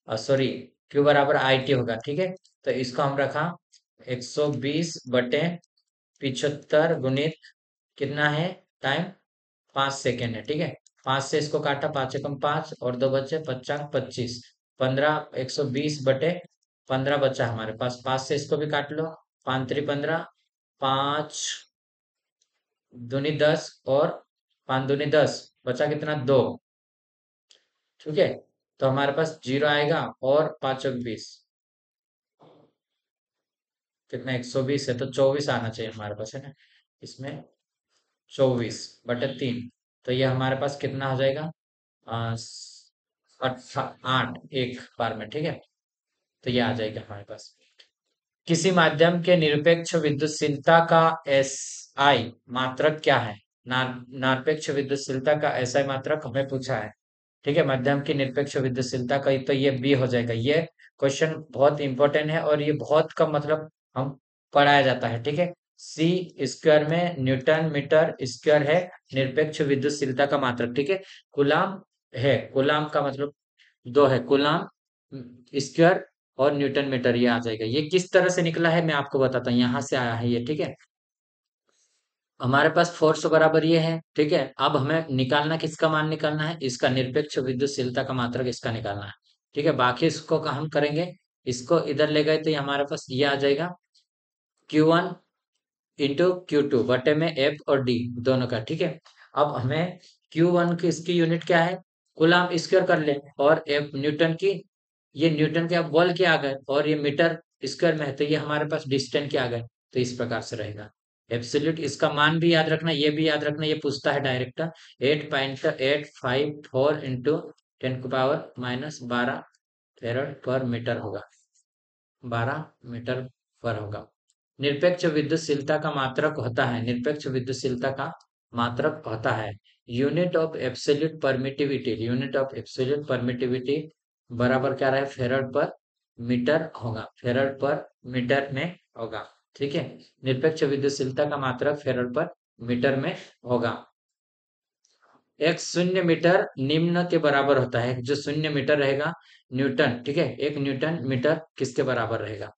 सॉरी, Q बराबर IT होगा, ठीक है। तो इसको हम रखा 120/75 गुणित कितना है टाइम? 5 सेकेंड है, ठीक है। 5 से इसको काटा, 5 एकम 5 और 2 बचे 5 25, 15, 120/5 15 बचा हमारे पास, 5 से इसको भी काट लो, 5 3 15, 5 दूनी 10 और 5 दूनी 10, बचा कितना, 2। ठीक है, तो हमारे पास 0 आएगा और 5 और 20 कितना, 120 है, तो 24 आना चाहिए हमारे पास, है ना। इसमें 24/3, तो ये हमारे पास कितना हो जाएगा, 8 एक बार में, ठीक है। तो ये आ जाएगा हमारे पास। किसी माध्यम के निरपेक्ष विद्युतशीलता का एस आई मात्रक क्या है। निरपेक्ष विद्युतशीलता का एस आई मात्रक हमें पूछा है। ठीक है, माध्यम की निरपेक्ष विद्युतशीलता का, तो ये बी हो जाएगा। ये क्वेश्चन बहुत इंपॉर्टेंट है और ये बहुत कम मतलब हम पढ़ाया जाता है। ठीक है, सी स्क्वायर में न्यूटन मीटर स्क्वायर है निरपेक्ष विद्युतशीलता का मात्रक। ठीक है, कूलाम है, कूलाम का मतलब 2 है, कूलाम स्क्वायर और न्यूटन मीटर, ये आ जाएगा। ये किस तरह से निकला है मैं आपको बताता हूँ, यहाँ से आया है ये। ठीक है, हमारे पास फोर्स बराबर ये है। ठीक है, अब हमें निकालना, किसका मान निकालना है, इसका निरपेक्ष विद्युतशीलता का मात्रक इसका निकालना है। ठीक है, बाकी इसको का हम करेंगे, इसको इधर ले गए तो ये हमारे पास ये आ जाएगा Q1 × Q2 बटे में F और D दोनों का। ठीक है, अब हमें Q1 की इसकी यूनिट क्या है, कूलाम स्क्वायर कर ले, और F न्यूटन की, ये न्यूटन के अब बॉल के आ गए, और ये मीटर स्क्वायर में है, तो ये हमारे पास डिस्टेंस के आ गए। तो इस प्रकार से रहेगा एब्सोल्यूट। इसका मान भी याद रखना, ये भी याद रखना, ये पूछता है डायरेक्ट। 8.854 इंटू 10⁻⁻12 फेरड पर मीटर होगा, 12 मीटर पर होगा। निरपेक्ष विद्युतशीलता का मात्रक होता है, निरपेक्ष विद्युतशीलता का मात्रक होता है unit of absolute permittivity. Unit of absolute permittivity बराबर क्या रहे, फेरड पर मीटर होगा, फेरड पर मीटर में होगा। ठीक है, निरपेक्ष विद्युतशीलता का मात्रक फेरड पर मीटर में होगा। एक 0 मीटर निम्न के बराबर होता है, जो 0 मीटर रहेगा न्यूटन। ठीक है, 1 न्यूटन मीटर किसके बराबर रहेगा,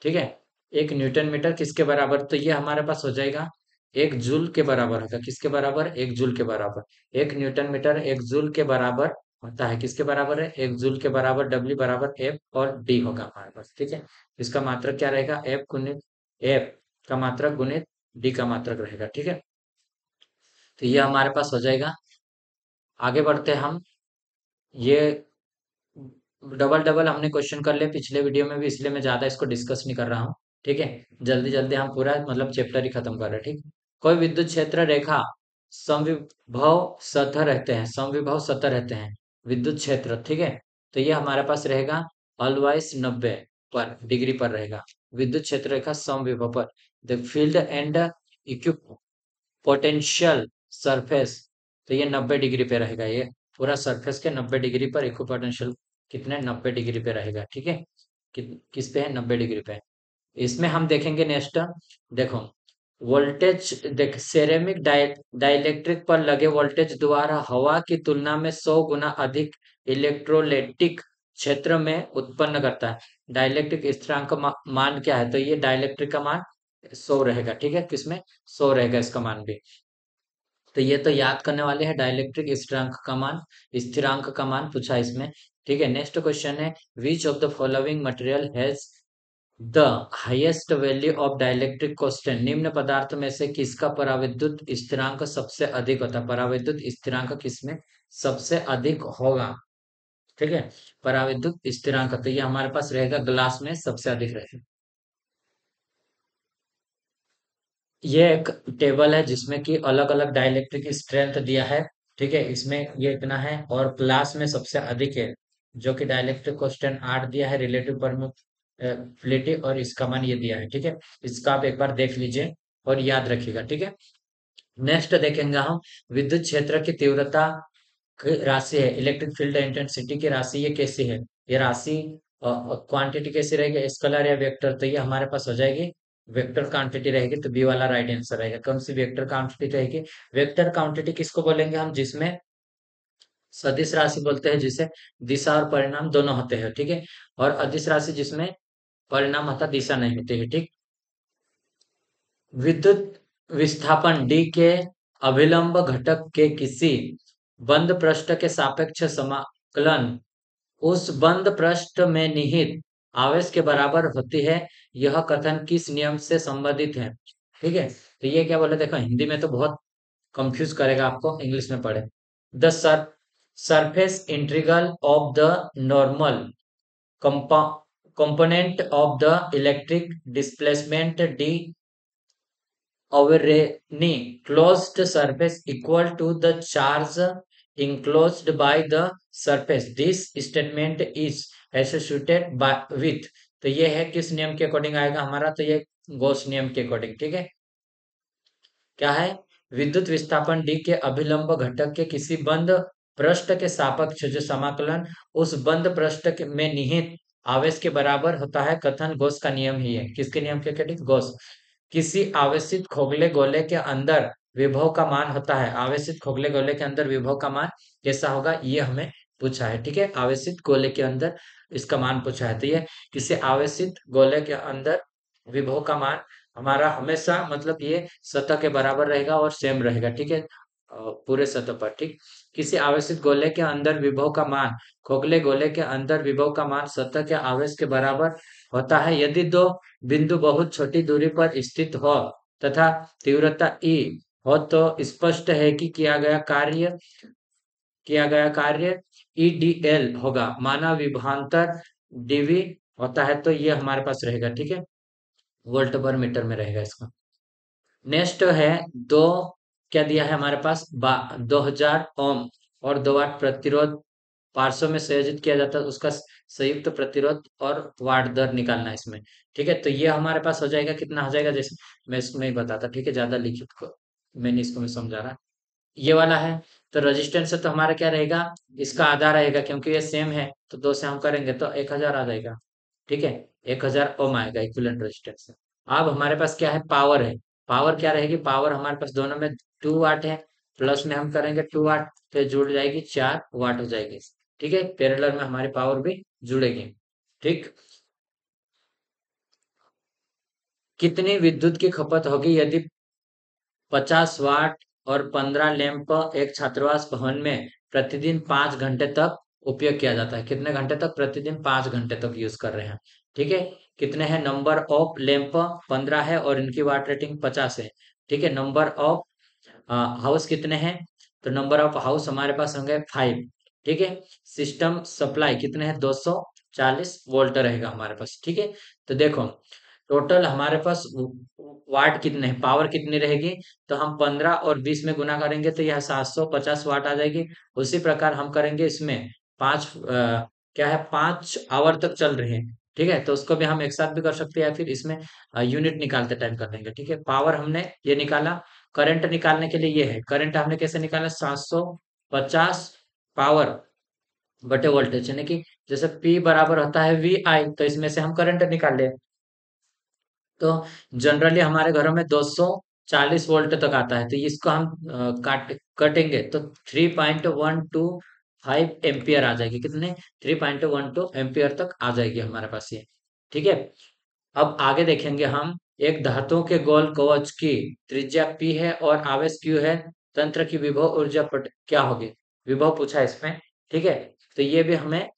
ठीक है, 1 न्यूटन मीटर किसके बराबर, तो ये हमारे पास हो जाएगा 1 जूल के बराबर होगा। किसके बराबर, 1 जूल के बराबर। 1 न्यूटन मीटर 1 जूल के बराबर होता है, किसके बराबर है, 1 जूल के बराबर। डब्ल्यू बराबर एफ और डी होगा हमारे पास। ठीक है, इसका मात्रक क्या रहेगा, एफ गुणित एफ का मात्रक गुणित डी का मात्रक रहेगा। ठीक है, तो ये हमारे पास हो जाएगा। आगे बढ़ते हैं हम, ये डबल डबल हमने क्वेश्चन कर लिए पिछले वीडियो में भी, इसलिए मैं ज्यादा इसको डिस्कस नहीं कर रहा हूँ। ठीक है, जल्दी जल्दी हम पूरा मतलब चैप्टर ही खत्म कर रहे हैं। ठीक, कोई विद्युत क्षेत्र रेखा समविभव सतह रहते हैं, समविभव सतह रहते हैं विद्युत क्षेत्र। ठीक है, तो ये हमारे पास रहेगा ऑलवाइज 90 पर डिग्री पर रहेगा विद्युत क्षेत्र रेखा समविभव पर। The field and equip potential surface, तो ये 90 डिग्री पे रहेगा। ये पूरा सरफेस के 90 डिग्री पर इक्विपोटेंशियल कितने, 90 डिग्री पे रहेगा। ठीक है, किस पे है, 90 डिग्री पे। इसमें हम देखेंगे नेक्स्ट, देखो वोल्टेज, देख सेरेमिक डाइलेक्ट्रिक पर लगे वोल्टेज द्वारा हवा की तुलना में 100 गुना अधिक इलेक्ट्रोलाइटिक क्षेत्र में उत्पन्न करता है। डाइलेक्ट्रिक स्थिरांक का मान क्या है, तो ये डाइलेक्ट्रिक का मान 100 रहेगा। ठीक है, किसमें 100 रहेगा इसका मान भी। तो ये तो याद करने वाले हैं, डाइलेक्ट्रिक स्थिरांक का मान पूछा है इसमें। ठीक है, नेक्स्ट क्वेश्चन है, which of the following material has the highest value of dielectric constant. निम्न पदार्थ में से किसका पराविद्युत स्थिरांक सबसे अधिक होता है, पराविद्युत स्थिरांक किसमें सबसे अधिक होगा। ठीक है, पराविद्युत स्थिरांक, तो ये हमारे पास रहेगा ग्लास में सबसे अधिक रहेगा। ये एक टेबल है जिसमें कि अलग अलग डाइलेक्ट्रिक स्ट्रेंथ दिया है। ठीक है, इसमें ये इतना है, और क्लास में सबसे अधिक है, जो कि डाइलेक्ट्रिक कांस्टेंट 8 दिया है, रिलेटिव परमिटिविटी और इसका मान ये दिया है। ठीक है, इसका आप एक बार देख लीजिए और याद रखिएगा। ठीक है, नेक्स्ट देखेंगे हम, विद्युत क्षेत्र की तीव्रता की राशि है, इलेक्ट्रिक फील्ड इंटेंसिटी की राशि, ये कैसी है, ये राशि क्वांटिटी कैसी रहेगी, स्केलर या वेक्टर, तो ये हमारे पास हो जाएगी वेक्टर क्वांटिटी रहेगी। तो बी वाला राइट आंसर रहेगा। कौन सी वेक्टर क्वांटिटी रहेगी, वेक्टर क्वांटिटी किसको बोलेंगे हम, जिसमें सदिश राशि बोलते हैं, जिसे दिशा और परिणाम दोनों होते हैं। ठीक है, और अदिश राशि जिसमें परिणाम होता दिशा नहीं होती है। ठीक, विद्युत विस्थापन डी के अभिलंब घटक के किसी बंद पृष्ठ के सापेक्ष समाकलन उस बंद पृष्ठ में निहित आवेश के बराबर होती है, यह कथन किस नियम से संबंधित है? ठीक है, तो ये क्या बोले, देखो हिंदी में तो बहुत कंफ्यूज करेगा आपको, इंग्लिश में पढ़े। The surface integral of the normal component of the electric displacement d over any closed surface equal to the charge enclosed by the surface. This statement is associated with, तो ये है किस नियम के अकॉर्डिंग आएगा हमारा, तो ये गॉस नियम के अकॉर्डिंग। ठीक है, क्या है, विद्युत विस्थापन डी के अभिलंब घटक के किसी बंद पृष्ठ के सापेक्ष जो समाकलन उस बंद पृष्ठ में निहित आवेश के बराबर होता है, कथन गॉस का नियम ही है। किसके नियम के अकॉर्डिंग? गॉस। किसी आवेशित खोखले गोले के अंदर विभव का मान होता है, आवेशित खोखले गोले के अंदर विभव का मान कैसा होगा, ये हमें पूछा है। ठीक है, आवेशित गोले के अंदर इसका मान पूछा है, तो ये किसी आवेशित गोले के अंदर विभव का मान हमारा हमेशा मतलब ये सतह के बराबर रहेगा और सेम रहेगा। ठीक है, पूरे सतह पर। ठीक, किसी आवेशित गोले के अंदर विभव का मान खोखले गोले के अंदर विभव का मान सतह के आवेश के बराबर होता है यदि दो बिंदु बहुत छोटी दूरी पर स्थित हो तथा तीव्रता ई हो, तो स्पष्ट है कि किया गया कार्य EDL होगा, माना विभवांतर डीवी होता है, तो ये हमारे पास रहेगा। ठीक है, वोल्ट पर मीटर में रहेगा इसका। नेक्स्ट है दो, क्या दिया है हमारे पास, 2000 ओम और 2 वाट प्रतिरोध पार्श्व में संयोजित किया जाता है, उसका संयुक्त प्रतिरोध और वाट दर निकालना है इसमें। ठीक है, तो ये हमारे पास हो जाएगा, कितना हो जाएगा, जैसे मैं इसमें ही बताता। ठीक है, ज्यादा लिखित को मैंने इसको मैं समझा रहा, ये वाला है। तो रेजिस्टेंस से तो हमारा क्या रहेगा, इसका आधा रहेगा क्योंकि ये सेम है, तो 2 से हम करेंगे तो 1000 आ जाएगा। ठीक है, 1000 ओम आएगा इक्विवेलेंट रेजिस्टेंस। अब हमारे पास क्या है, पावर है। पावर क्या रहेगी, पावर हमारे पास दोनों में 2 वाट है, प्लस में हम करेंगे 2 वाट, तो जुड़ जाएगी 4 वाट हो जाएगी। ठीक है, पैरेलल में हमारी पावर भी जुड़ेगी। ठीक, कितनी विद्युत की खपत होगी यदि 50 वाट और 15 लैंप एक छात्रावास भवन में प्रतिदिन 5 घंटे तक उपयोग किया जाता है? कितने घंटे तक? प्रतिदिन 5 घंटे तक यूज कर रहे हैं। ठीक है, कितने हैं, नंबर ऑफ लैंप 15 है और इनकी वाट रेटिंग 50 है। ठीक है, नंबर ऑफ हाउस कितने हैं, तो नंबर ऑफ हाउस हमारे पास होंगे 5। ठीक है, सिस्टम सप्लाई कितने हैं, 240 वोल्ट रहेगा हमारे पास। ठीक है, तो देखो टोटल हमारे पास वाट कितने हैं, पावर कितनी रहेगी, तो हम 15 और 20 में गुना करेंगे तो यह 750 वाट आ जाएगी। उसी प्रकार हम करेंगे इसमें क्या है, 5 आवर तक चल रहे हैं। ठीक है, तो उसको भी हम एक साथ भी कर सकते हैं या फिर इसमें यूनिट निकालते टाइम कर देंगे। ठीक है, पावर हमने ये निकाला। करंट निकालने के लिए ये है, करंट हमने कैसे निकाला, 750 पावर बटे वोल्टेज, यानी कि जैसे P बराबर होता है VI, तो इसमें से हम करंट निकाल ले। तो जनरली हमारे घरों में 240 वोल्ट तक आता है, तो इसको हम कटेंगे तो 3.125 एम्पियर आ जाएगी। कितने, 3.12 एम्पियर तक आ जाएगी हमारे पास ये। ठीक है, अब आगे देखेंगे हम, एक धातु के गोल कवच की त्रिज्या P है और आवेश Q है, तंत्र की विभव ऊर्जा क्या होगी, विभव पूछा है इसमें। ठीक है, तो ये भी हमें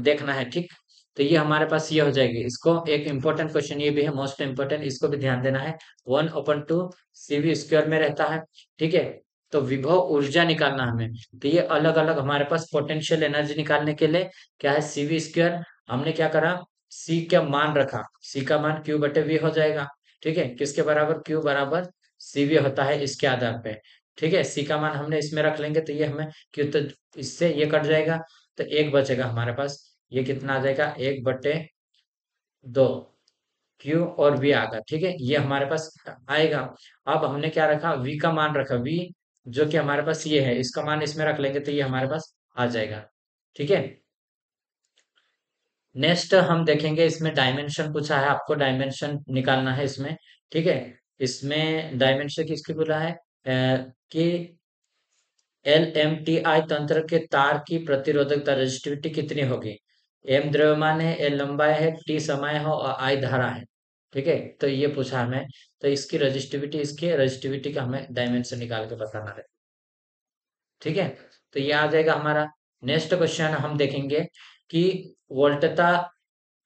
देखना है। ठीक, तो ये हमारे पास ये हो जाएगी। इसको एक इंपॉर्टेंट क्वेश्चन ये भी है, मोस्ट इंपॉर्टेंट, इसको भी ध्यान देना है। 1/2 CV² में रहता है। ठीक है, तो विभव ऊर्जा निकालना हमें, तो ये अलग अलग हमारे पास पोटेंशियल एनर्जी निकालने के लिए क्या है, CV², हमने क्या करा, सी का मान रखा, सी का मान Q बटे V हो जाएगा। ठीक है, किसके बराबर, Q बराबर CV होता है इसके आधार पे। ठीक है, सी का मान हमने इसमें रख लेंगे तो ये हमें Q, तो इससे ये कट जाएगा, तो एक बचेगा हमारे पास, ये कितना आ जाएगा, 1/2 Q और V आएगा। ठीक है, ये हमारे पास आएगा। अब हमने क्या रखा, V का मान रखा, V जो कि हमारे पास ये है, इसका मान इसमें रख लेंगे तो ये हमारे पास आ जाएगा। ठीक है, नेक्स्ट हम देखेंगे, इसमें डायमेंशन पूछा है, आपको डायमेंशन निकालना है इसमें। ठीक है, इसमें डायमेंशन किसकी बोला है, कि LMTI तंत्र के तार की प्रतिरोधकता रेजिस्टिविटी कितनी होगी। M द्रव्यमान है, L लंबाई है, T समय है और I धारा है। ठीक है, तो ये पूछा हमें, तो इसकी रेजिस्टिविटी का हमें डायमेंशन निकाल के बताना है। ठीक है, तो ये आ जाएगा हमारा। नेक्स्ट क्वेश्चन हम देखेंगे कि वोल्टता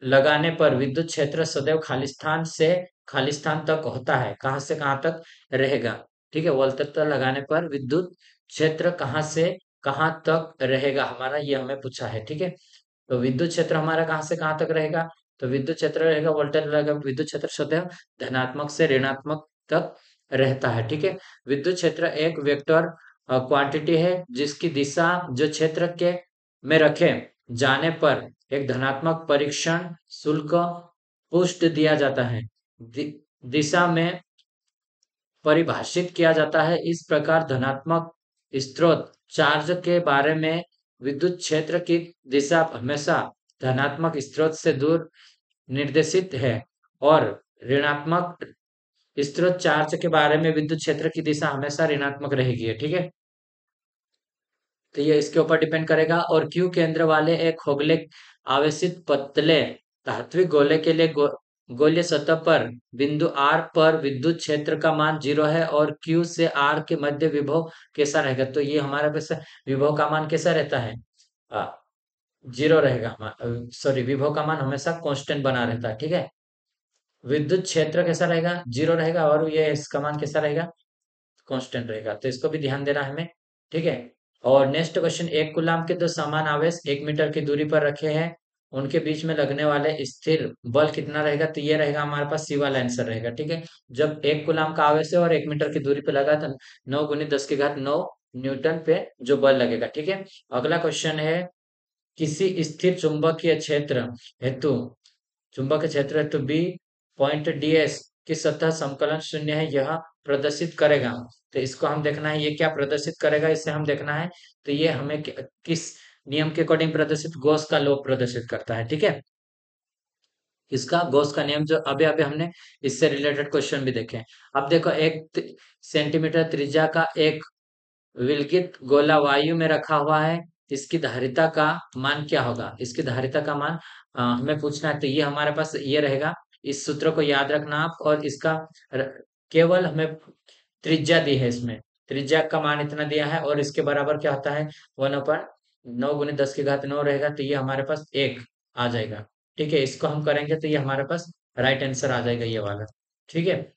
लगाने पर विद्युत क्षेत्र सदैव खालिस्तान से खालिस्तान तक होता है, कहाँ से कहाँ तक रहेगा। ठीक है, वोल्टेज तक लगाने पर विद्युत क्षेत्र कहाँ से कहाँ तक रहेगा हमारा, ये हमें पूछा है। ठीक है, तो विद्युत क्षेत्र हमारा कहाँ से कहाँ तक रहेगा, तो विद्युत क्षेत्र रहेगा, वोल्टेज रहेगा, विद्युत क्षेत्र सदैव धनात्मक से ऋणात्मक तक रहता है। ठीक है, विद्युत क्षेत्र एक वेक्टर क्वांटिटी है जिसकी दिशा जो क्षेत्र के में रखे जाने पर एक धनात्मक परीक्षण शुल्क पुष्ट दिया जाता है। दिशा में परिभाषित किया जाता है। इस प्रकार धनात्मक स्रोत चार्ज के बारे में विद्युत क्षेत्र की दिशा हमेशा धनात्मक स्रोत से दूर निर्देशित है और ऋणात्मक स्रोत चार्ज के बारे में विद्युत क्षेत्र की दिशा हमेशा ऋणात्मक रहेगी। ठीक है, तो ये इसके ऊपर डिपेंड करेगा। और क्यू केंद्र वाले एक खोखले आवेशित पतले धात्विक गोले के लिए गोलीय सतह पर बिंदु R पर विद्युत क्षेत्र का मान 0 है और Q से R के मध्य विभव कैसा रहेगा, तो ये हमारे पास विभव का मान कैसा रहता है, 0 रहेगा। सॉरी, विभव का मान हमेशा कांस्टेंट बना रहता है। ठीक है, विद्युत क्षेत्र कैसा रहेगा, 0 रहेगा, और ये इसका मान कैसा रहेगा, कांस्टेंट रहेगा। तो इसको भी ध्यान देना है हमें। ठीक है, और नेक्स्ट क्वेश्चन, एक कूलाम के दो समान आवेश 1 मीटर की दूरी पर रखे हैं, उनके बीच में लगने वाले स्थिर बल कितना रहेगा, तो ये रहेगा हमारे पास सी वाला आंसर रहेगा। ठीक है, जब एक कूलाम का आवेश है और 1 मीटर की दूरी पे लगा तो 9 × 10⁻⁹ न्यूटन पे जो बल लगेगा। ठीक है, अगला क्वेश्चन है, किसी स्थिर चुंबकीय क्षेत्र हेतु चुंबकीय क्षेत्र हेतु बी पॉइंट डीएस की सतह समकलन शून्य है, यह प्रदर्शित करेगा। तो इसको हम देखना है, ये क्या प्रदर्शित करेगा, इससे हम देखना है। तो ये हमें किस नियम के अकॉर्डिंग प्रदर्शित, गॉस का लॉ प्रदर्शित करता है। ठीक है, इसका गॉस का नियम जो अभी अभी हमने इससे रिलेटेड क्वेश्चन भी देखे। अब देखो, 1 सेंटीमीटर त्रिज्या का एक विलगित गोला वायु में रखा हुआ है, इसकी धारिता का मान क्या होगा, इसकी धारिता का मान हमें पूछना है। तो ये हमारे पास ये रहेगा, इस सूत्र को याद रखना आप, और इसका केवल हमें त्रिज्या दी है, इसमें त्रिज्या का मान इतना दिया है, और इसके बराबर क्या होता है, 1/9 × 10⁻⁹ रहेगा। तो ये हमारे पास एक आ जाएगा। ठीक है, इसको हम करेंगे तो ये हमारे पास राइट आंसर आ जाएगा, ये वाला। ठीक है,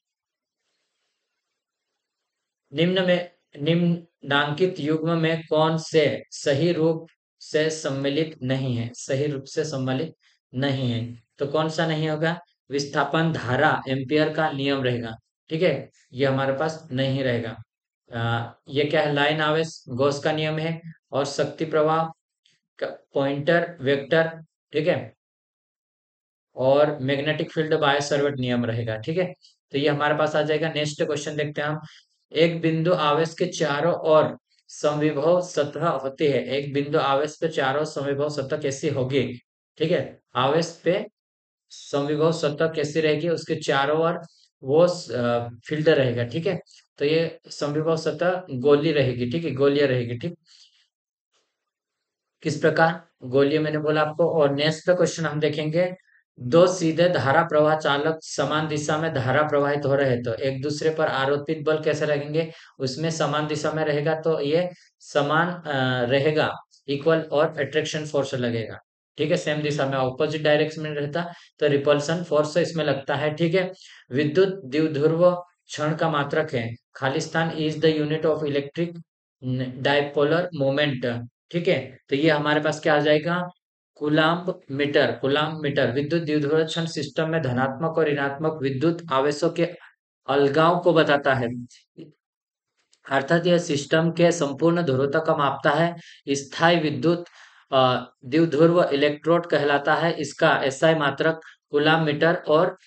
निम्न में निम्नांकित युग्म में कौन से सही रूप से सम्मिलित नहीं है, सही रूप से सम्मिलित नहीं है, तो कौन सा नहीं होगा, विस्थापन धारा एम्पियर का नियम रहेगा। ठीक है, ये हमारे पास नहीं रहेगा। ये क्या है, लाइन आवेश गॉस का नियम है, और शक्ति प्रवाह पॉइंटर वेक्टर। ठीक है, और मैग्नेटिक फील्ड बाय सर्वेट नियम रहेगा। ठीक है, तो ये हमारे पास आ जाएगा। नेक्स्ट क्वेश्चन देखते हैं हम, एक बिंदु आवेश के चारों ओर समविभव सतह होती है, एक बिंदु आवेश पे चारों समविभव सतह कैसी होगी। ठीक है, आवेश पे समविभव सतह कैसी रहेगी, उसके चारों ओर वो फील्ड रहेगा। ठीक है, तो ये समविभव सतह गोली रहेगी। ठीक है, गोलीय रहेगी। ठीक, किस प्रकार, गोलीय मैंने बोला आपको। और नेक्स्ट क्वेश्चन हम देखेंगे, दो सीधे धारा प्रवाह चालक समान दिशा में धारा प्रवाहित हो रहे हैं, तो एक दूसरे पर आरोपित बल कैसे लगेंगे, उसमें समान दिशा में रहेगा, तो ये समान रहेगा, इक्वल, और अट्रैक्शन फोर्स लगेगा। ठीक है, सेम दिशा में, ऑपोजिट डायरेक्शन में रहता तो रिपल्सन फोर्स इसमें लगता है। ठीक है, विद्युत द्विध्रुव क्षण का मात्रक है, Khalistan is the unit of electric dipolar moment. ठीक है, तो ये हमारे पास क्या आ जाएगा, कूलाम्ब मीटर। कूलाम्ब मीटर विद्युत द्विध्रुव सिस्टम में धनात्मक और ऋणात्मक विद्युत आवेशों के अलगाव को बताता है, अर्थात यह सिस्टम के संपूर्ण ध्रुवता का मापता है। स्थायी विद्युत द्विध्रुव इलेक्ट्रोड कहलाता है, इसका एसआई मात्रक कूलाम्ब मीटर और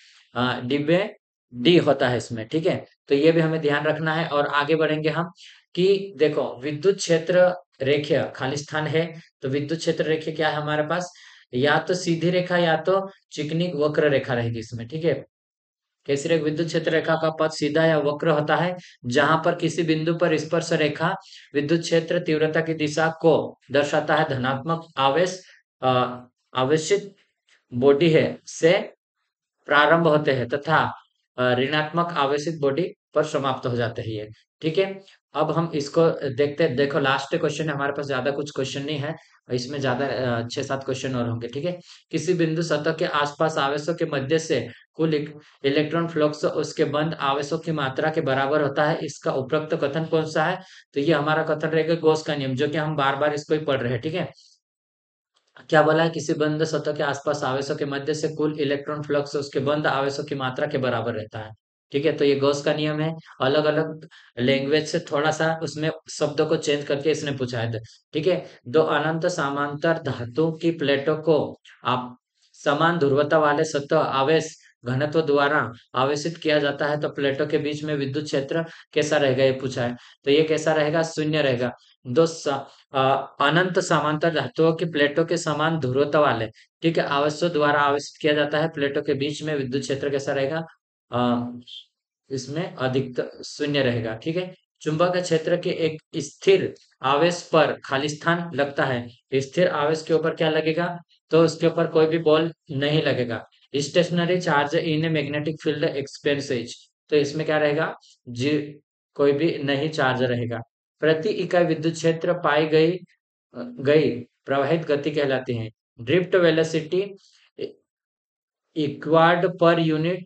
डिबे डी होता है इसमें। ठीक है, तो ये भी हमें ध्यान रखना है। और आगे बढ़ेंगे हम, कि देखो, विद्युत क्षेत्र रेखीय खालिस्तान है, तो विद्युत क्षेत्र रेखीय क्या है हमारे पास, या तो सीधी रेखा या तो चिकनी वक्र रेखा रहेगी इसमें। ठीक है, कैसी रेखा, विद्युत क्षेत्र रेखा का पथ सीधा या वक्र होता है, जहां पर किसी बिंदु पर स्पर्श रेखा विद्युत क्षेत्र तीव्रता की दिशा को दर्शाता है, धनात्मक आवेश आवेशित बॉडी है से प्रारंभ होते हैं तथा ऋणात्मक आवेशित बॉडी पर समाप्त हो जाते हैं ये। ठीक है, अब हम इसको देखते हैं। देखो लास्ट क्वेश्चन है हमारे पास, ज्यादा कुछ क्वेश्चन नहीं है, इसमें ज्यादा 6-7 क्वेश्चन और होंगे, ठीक है। किसी बिंदु सतह के आसपास आवेशों के मध्य से कुल इलेक्ट्रॉन फ्लक्स उसके बंद आवेशों की मात्रा के बराबर होता है, इसका उपरोक्त कथन कौन सा है? तो ये हमारा कथन रहेगा गॉस का नियम, जो कि हम बार बार इसको ही पढ़ रहे हैं, ठीक है। क्या बोला है? किसी बंद सतह के आसपास आवेशों के मध्य से कुल इलेक्ट्रॉन फ्लक्स उसके बंद आवेशों की मात्रा के बराबर रहता है, ठीक है। तो ये गॉस का नियम है। अलग अलग लैंग्वेज से थोड़ा सा उसमें शब्दों को चेंज करके इसने पूछा है, ठीक है। दो अनंत समांतर धातु की प्लेटों को आप समान ध्रुवता वाले सतह आवेश घनत्व द्वारा आवेशित किया जाता है, तो प्लेटों के बीच में विद्युत क्षेत्र कैसा रहेगा, ये पूछा है। तो ये कैसा रहेगा? शून्य रहेगा। दो अ, अनंत समांतर धातुओं की प्लेटों के समान ध्रुवता वाले, ठीक है, आवेशों द्वारा आवेशित किया जाता है, प्लेटों के बीच में विद्युत क्षेत्र कैसा रहेगा? अ, इसमें अधिकतर शून्य रहेगा, ठीक है। चुंबक क्षेत्र के एक स्थिर आवेश पर खाली स्थान लगता है। स्थिर आवेश के ऊपर क्या लगेगा? तो उसके ऊपर कोई भी बॉल नहीं लगेगा। Stationary charge in a magnetic field expenses, तो इसमें क्या रहेगा? जी, कोई भी नहीं चार्ज रहेगा। प्रति इकाई विद्युत क्षेत्र पाई गई प्रवाहित गति कहलाती है। Drift velocity acquired per unit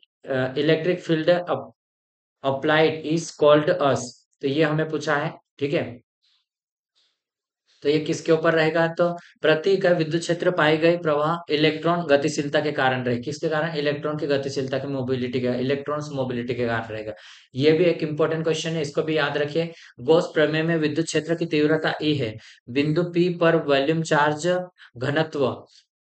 electric field applied is called as, तो ये हमें पूछा है, ठीक है। तो ये किसके ऊपर रहेगा? तो प्रति इकाई विद्युत क्षेत्र पाई गई प्रवाह इलेक्ट्रॉन गतिशीलता के कारण रहे। किसके कारण? इलेक्ट्रॉन की गतिशीलता की मोबिलिटी के, इलेक्ट्रॉन्स मोबिलिटी के कारण रहेगा। ये भी एक इंपॉर्टेंट क्वेश्चन है, इसको भी याद रखिए। गॉस प्रमेय में विद्युत क्षेत्र की तीव्रता E है, बिंदु P पर वॉल्यूम चार्ज घनत्व,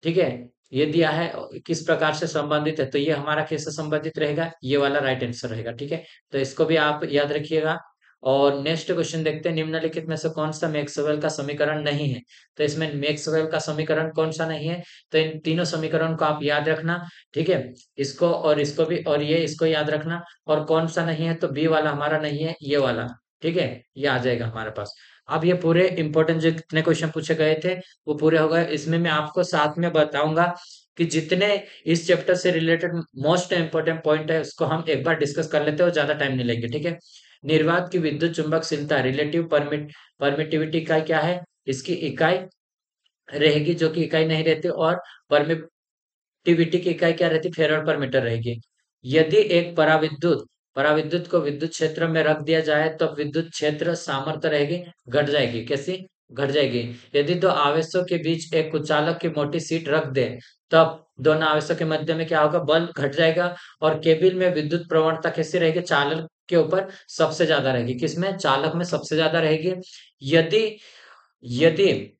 ठीक है, ये दिया है, किस प्रकार से संबंधित है, तो ये हमारा कैसे संबंधित रहेगा? ये वाला राइट आंसर रहेगा, ठीक है। तो इसको भी आप याद रखिएगा। और नेक्स्ट क्वेश्चन देखते हैं, निम्नलिखित में से कौन सा मैक्सवेल का समीकरण नहीं है? तो इसमें मैक्सवेल का समीकरण कौन सा नहीं है? तो इन तीनों समीकरण को आप याद रखना, ठीक है। इसको और इसको भी, और ये इसको याद रखना। और कौन सा नहीं है? तो बी वाला हमारा नहीं है, ये वाला, ठीक है, ये आ जाएगा हमारे पास। अब ये पूरे इंपॉर्टेंट जो कितने क्वेश्चन पूछे गए थे वो पूरे हो गए। इसमें मैं आपको साथ में बताऊंगा कि जितने इस चैप्टर से रिलेटेड मोस्ट इंपोर्टेंट पॉइंट है उसको हम एक बार डिस्कस कर लेते हैं और ज्यादा टाइम नहीं लेंगे, ठीक है। निर्वात की विद्युत चुंबकशीलता रिलेटिव परमिटिविटी इकाई क्या है? इसकी इकाई रहेगी, जो कि इकाई नहीं रहती। और परमिटिविटी की इकाई क्या रहती? फेराड पर मीटर रहेगी। यदि एक पराविद्युत पराविद्युत को विद्युत क्षेत्र में रख दिया जाए तो विद्युत क्षेत्र सामर्थ्य रहेगी, घट जाएगी। कैसी घट जाएगी? यदि दो आवेशों के बीच एक कुचालक की मोटी सीट रख दे, तब दोनों आवेशों के मध्य में क्या होगा? बल घट जाएगा। और केबिल में विद्युत प्रवणता कैसी रहेगी? चालक के ऊपर सबसे ज्यादा रहेगी। किसमें? चालक में सबसे ज्यादा रहेगी। यदि यदि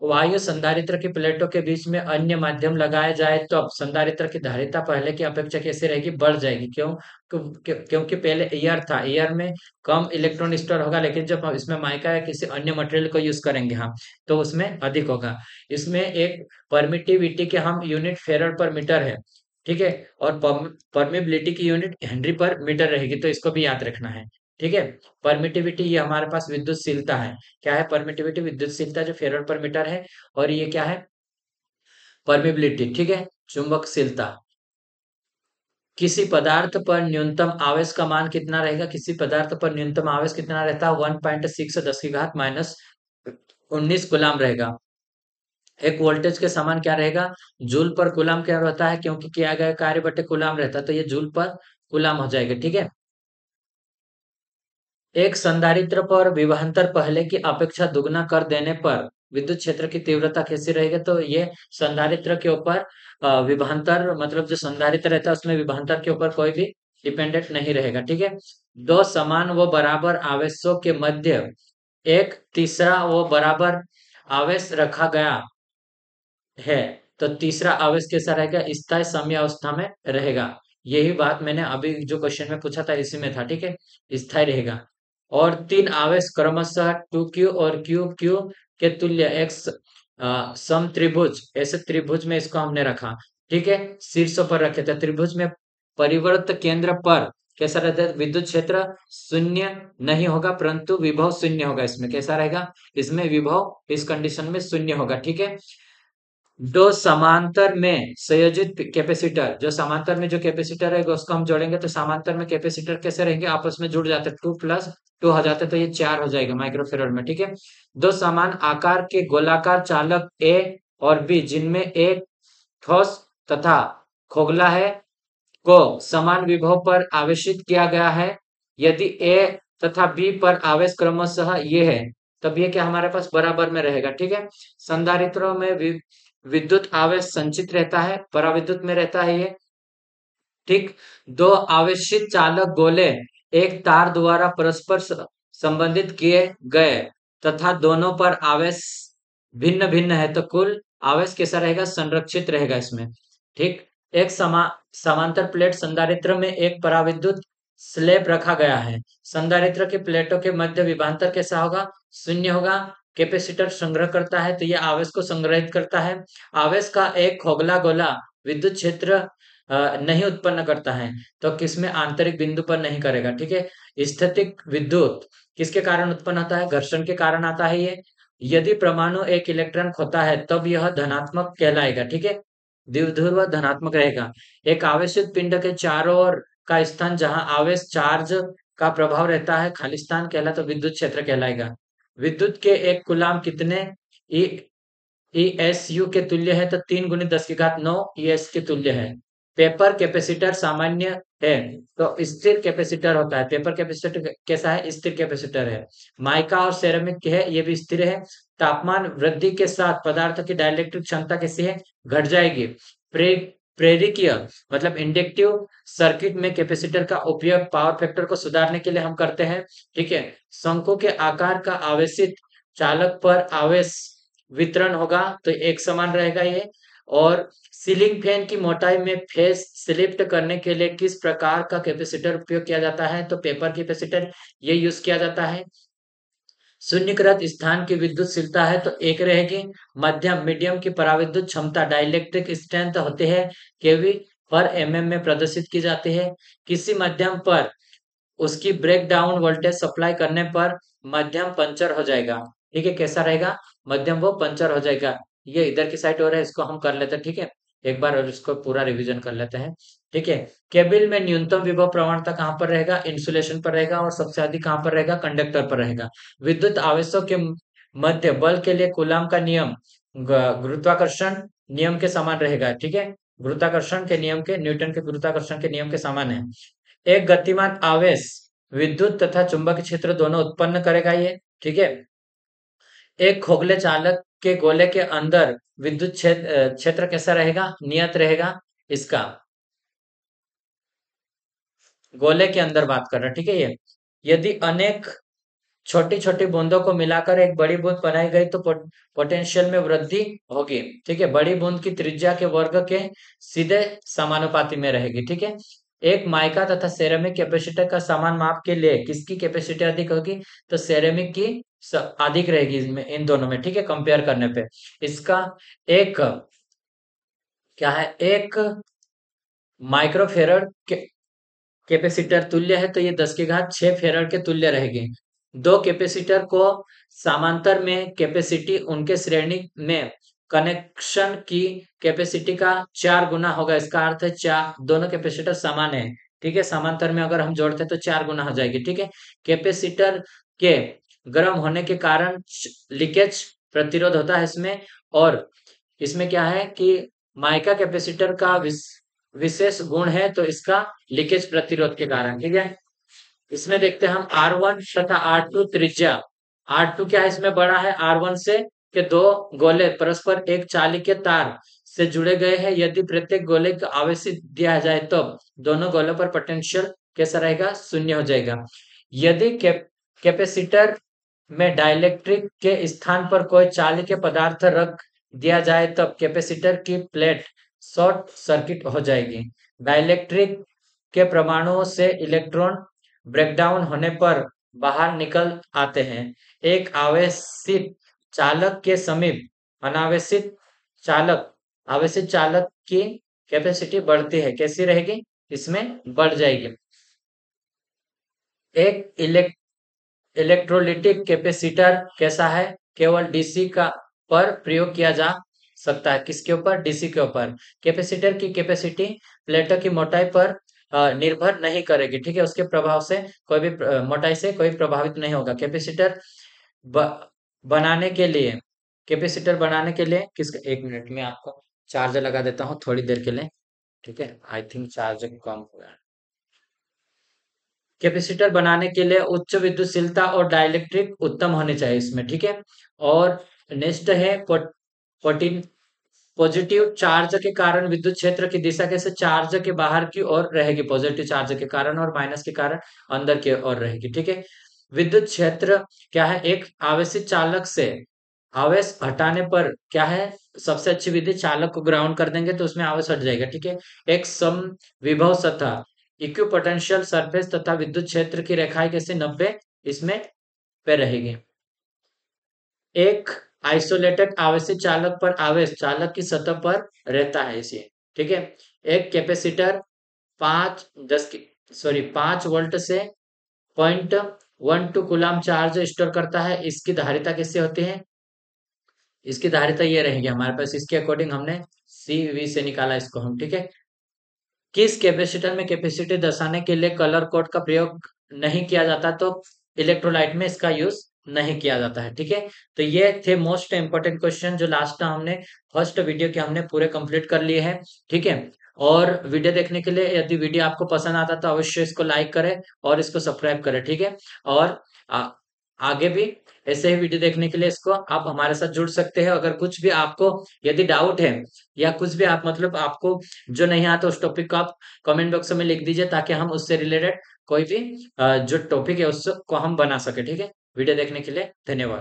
वायु संधारित्र की प्लेटों के बीच में अन्य माध्यम लगाया जाए तो अब संधारित्र की धारिता पहले की अपेक्षा कैसे रहेगी? बढ़ जाएगी। क्यों? क्योंकि पहले एयर था, एयर में कम इलेक्ट्रॉन स्टोर होगा, लेकिन जब हम इसमें माइका या किसी अन्य मटेरियल को यूज करेंगे हम, तो उसमें अधिक होगा। इसमें एक परमिटिविटी के हम यूनिट फेरड पर मीटर है, ठीक है। और परमिबिलिटी की यूनिट हेनरी पर मीटर रहेगी, तो इसको भी याद रखना है, ठीक है। परमिटिविटी ये हमारे पास विद्युतशीलता है। क्या है? परमिटिविटी विद्युतशीलता जो फेरड पर मीटर है। और ये क्या है? परमिबिलिटी, ठीक है, चुंबकशीलता। किसी पदार्थ पर न्यूनतम आवेश का मान कितना रहेगा? किसी पदार्थ पर न्यूनतम आवेश कितना रहता है? 1.6 10 की घात माइनस 19 गुलाम रहेगा। एक वोल्टेज के समान क्या रहेगा? जूल पर गुलाम क्या रहता है? क्योंकि किया गया कार्य बटे गुलाम रहता है, तो ये जूल पर गुलाम हो जाएगा, ठीक है। एक संधारित्र पर विभवांतर पहले की अपेक्षा दुगना कर देने पर विद्युत क्षेत्र की तीव्रता कैसी रहेगी? तो ये संधारित्र के ऊपर विभवांतर, मतलब जो संधारित्र रहता है उसमें विभवांतर के ऊपर कोई भी डिपेंडेंट नहीं रहेगा, ठीक है। दो समान व बराबर आवेशों के मध्य एक तीसरा व बराबर आवेश रखा गया है, तो तीसरा आवेश कैसा रहेगा? स्थायी समय अवस्था में रहेगा। यही बात मैंने अभी जो क्वेश्चन में पूछा था इसी में था, ठीक है, स्थायी रहेगा। और तीन आवेश क्रमशः 2q और QQ के तुल्य एक सम त्रिभुज, ऐसे त्रिभुज में इसको हमने रखा, ठीक है, शीर्षों पर रखे थे। त्रिभुज में परिवर्त केंद्र पर कैसा रहता है? विद्युत क्षेत्र शून्य नहीं होगा, परंतु विभव शून्य होगा। इसमें कैसा रहेगा? इसमें विभव इस कंडीशन में शून्य होगा, ठीक है। दो समांतर में संयोजित कैपेसिटर, जो समांतर में जो कैपेसिटर है उसको हम जोड़ेंगे तो समांतर में कैपेसिटर कैसे रहेंगे, आपस में जुड़ जाते, 2 प्लस 2 हो जाते, तो ये 4 हो जाएगा माइक्रोफेराड में। ठीक है, दो समान आकार के गोलाकार चालक ए और बी, जिनमें एक ठोस तथा खोखला है, को समान विभव पर आवेशित किया गया है। यदि ए तथा बी पर आवेश क्रमशः ये है, तब ये क्या हमारे पास बराबर में रहेगा। ठीक है, संधारित्रों में विद्युत आवेश संचित रहता है, पराविद्युत में रहता है ये। ठीक, दो आवेशित चालक गोले एक तार द्वारा परस्पर संबंधित किए गए तथा दोनों पर आवेश भिन्न भिन्न है, तो कुल आवेश कैसा रहेगा, संरक्षित रहेगा इसमें। ठीक, एक समांतर प्लेट संधारित्र में एक पराविद्युत स्लैब रखा गया है। संधारित्र की प्लेटों के मध्य विभवांतर कैसा होगा, शून्य होगा। कैपेसिटर संग्रह करता है, तो यह आवेश को संग्रहित करता है। आवेश का एक खोखला गोला विद्युत क्षेत्र नहीं उत्पन्न करता है, तो किसमें, आंतरिक बिंदु पर नहीं करेगा। ठीक है, स्थितिक विद्युत किसके कारण उत्पन्न होता है, घर्षण के कारण आता है ये। यदि परमाणु एक इलेक्ट्रॉन खोता है तब यह धनात्मक कहलाएगा। ठीक है, द्विध्रुव धनात्मक रहेगा। एक आवेशित पिंड के चारों ओर का स्थान जहां आवेश चार्ज का प्रभाव रहता है, खाली स्थान कहला तो विद्युत क्षेत्र कहलाएगा। विद्युत के एक कूलाम कितने ई ESU के तुल्य है, तो 3 × 10⁹ ES के तुल्य है। पेपर कैपेसिटर सामान्य है, तो स्थिर कैपेसिटर होता है। पेपर कैपेसिटर कैसा है, स्थिर कैपेसिटर है। माइका और सेरेमिक है, ये भी स्थिर है। तापमान वृद्धि के साथ पदार्थ की डाइलेक्ट्रिक क्षमता कैसी है, घट जाएगी। प्रे प्रेरकीय मतलब इंडक्टिव सर्किट में कैपेसिटर का उपयोग पावर फैक्टर को सुधारने के लिए हम करते हैं। ठीक है, शंकु के आकार का आवेशित चालक पर आवेश वितरण होगा, तो एक समान रहेगा ये। और सीलिंग फैन की मोटाई में फेस शिफ्ट करने के लिए किस प्रकार का कैपेसिटर उपयोग किया जाता है, तो पेपर कैपेसिटर ये यूज किया जाता है। शून्यकृत स्थान की विद्युतशीलता है तो एक रहेगी। मध्यम मीडियम की पराविद्युत क्षमता डाइलेक्ट्रिक स्ट्रेंथ होते हैं, केवी पर एमएम में प्रदर्शित की जाती है। किसी माध्यम पर उसकी ब्रेक डाउन वोल्टेज सप्लाई करने पर मध्यम पंचर हो जाएगा। ठीक है, कैसा रहेगा, मध्यम वो पंचर हो जाएगा। ये इधर की साइड हो रहा है, इसको हम कर लेते हैं। ठीक है, एक बार और इसको पूरा रिवीजन कर लेते हैं। ठीक है, केबल में न्यूनतम विभव प्रवणता कहाँ पर रहेगा, इंसुलेशन पर रहेगा, और सबसे अधिक कहाँ पर रहेगा, कंडक्टर पर रहेगा। विद्युत आवेशों के मध्य बल के लिए कूलाम का नियम गुरुत्वाकर्षण नियम के समान रहेगा। ठीक है, गुरुत्वाकर्षण के नियम के, न्यूटन के गुरुत्वाकर्षण के नियम के समान है। एक गतिमान आवेश विद्युत तथा चुंबकीय क्षेत्र दोनों उत्पन्न करेगा ये। ठीक है, एक खोखले चालक के गोले के अंदर विद्युत क्षेत्र कैसा रहेगा, नियत रहेगा इसका। गोले के अंदर बात कर रहा है। ठीक है, ये यदि अनेक छोटी छोटी बूंदों को मिलाकर एक बड़ी बूंद बनाई गई तो पोटेंशियल में वृद्धि होगी। ठीक है, बड़ी बूंद की त्रिज्या के वर्ग के सीधे समानुपाती में रहेगी। ठीक है, एक माइका तथा सेरेमिक कैपेसिटर का समान माप के लिए किसकी कैपेसिटी अधिक होगी, तो सेरेमिक की अधिक रहेगी इसमें, इन दोनों में। ठीक है, कंपेयर करने पे इसका एक क्या है, एक माइक्रोफेरड कैपेसिटर तुल्य है, तो ये 10⁶ फेरड के तुल्य रहेगी। दो कैपेसिटर को समांतर में कैपेसिटी उनके श्रेणी में कनेक्शन की कैपेसिटी का 4 गुना होगा। इसका अर्थ है चार, दोनों कैपेसिटर समान है। ठीक है, समांतर में अगर हम जोड़ते हैं तो 4 गुना हो जाएगी। ठीक है, कैपेसिटर के गर्म होने के कारण लीकेज प्रतिरोध होता है इसमें। और इसमें क्या है कि माइका कैपेसिटर का विशेष गुण है, तो इसका लीकेज प्रतिरोध के कारण। ठीक है, इसमें देखते हैं हम R1 तथा R2 त्रिज्या। R2 क्या है, इसमें बड़ा है R1 से, के दो गोले परस्पर एक चालिक के तार से जुड़े गए हैं। यदि प्रत्येक गोले को आवेशित दिया जाए तो दोनों गोलों पर पोटेंशियल कैसा रहेगा, शून्य हो जाएगा। यदि कैपेसिटर में डाइलेक्ट्रिक के स्थान पर कोई चालक पदार्थ रख दिया जाए तब कैपेसिटर की प्लेट शॉर्ट सर्किट हो जाएगी। डाइलेक्ट्रिक के परमाणुओं से इलेक्ट्रॉन ब्रेकडाउन होने पर बाहर निकल आते हैं। एक आवेशित चालक के समीप अनावेशित चालक आवेशित चालक की कैपेसिटी बढ़ती है, कैसी रहेगी, इसमें बढ़ जाएगी। एक इलेक्ट्रोलिटिक कैपेसिटर कैसा है, केवल डीसी का पर प्रयोग किया जा सकता है, किसके ऊपर, डीसी के ऊपर। कैपेसिटर की कैपेसिटी प्लेटों की मोटाई पर निर्भर नहीं करेगी, ठीक है, उसके प्रभाव से कोई भी मोटाई से कोई प्रभावित नहीं होगा। ब, बनाने के लिए कैपेसिटर बनाने के लिए किस, एक मिनट में आपको चार्जर लगा देता हूँ थोड़ी देर के लिए, ठीक है, आई थिंक चार्जर कम हो गया। कैपेसिटर बनाने के लिए उच्च विद्युतशीलता और डाइलेक्ट्रिक उत्तम होने चाहिए इसमें, ठीक है। और नेक्स्ट है पोटिन पॉजिटिव चार्ज के कारण विद्युत क्षेत्र की दिशा कैसे, चार्ज के बाहर की ओर रहेगी पॉजिटिव चार्ज के कारण, और माइनस के कारण अंदर की ओर रहेगी, ठीक है। विद्युत क्षेत्र क्या है, एक आवेशित चालक से आवेश हटाने पर क्या है, सबसे अच्छी विधि चालक को ग्राउंड कर देंगे तो उसमें आवेश हट जाएगा, ठीक है। एक सम विभव सतह इक्विपोटेंशियल सरफेस तथा विद्युत क्षेत्र की रेखाएं कैसे 90 इसमें पे रहेगी। एक आइसोलेटेड आवेशित चालक पर आवेश चालक की सतह पर रहता है इसे, ठीक है। एक कैपेसिटर 5 वोल्ट से 0.12 कूलम चार्ज स्टोर करता है, इसकी धारिता किससे होती है, इसकी धारिता ये रहेगी हमारे पास, इसके अकॉर्डिंग हमने CV से निकाला इसको हम, ठीक है। किस कैपेसिटर में कैपेसिटी दर्शाने के लिए कलर कोड का प्रयोग नहीं किया जाता, तो इलेक्ट्रोलाइट में इसका यूज नहीं किया जाता है, ठीक है। तो ये थे मोस्ट इंपोर्टेंट क्वेश्चन जो लास्ट हमने फर्स्ट वीडियो के हमने पूरे कंप्लीट कर लिए हैं, ठीक है। और वीडियो देखने के लिए, यदि वीडियो आपको पसंद आता तो अवश्य इसको लाइक करें और इसको सब्सक्राइब करें, ठीक है। और आगे भी ऐसे ही वीडियो देखने के लिए इसको आप हमारे साथ जुड़ सकते हैं। अगर कुछ भी आपको यदि डाउट है या कुछ भी आप मतलब आपको जो नहीं आता उस टॉपिक को आप कमेंट बॉक्स में लिख दीजिए, ताकि हम उससे रिलेटेड कोई भी जो टॉपिक है उसको हम बना सके, ठीक है। वीडियो देखने के लिए धन्यवाद।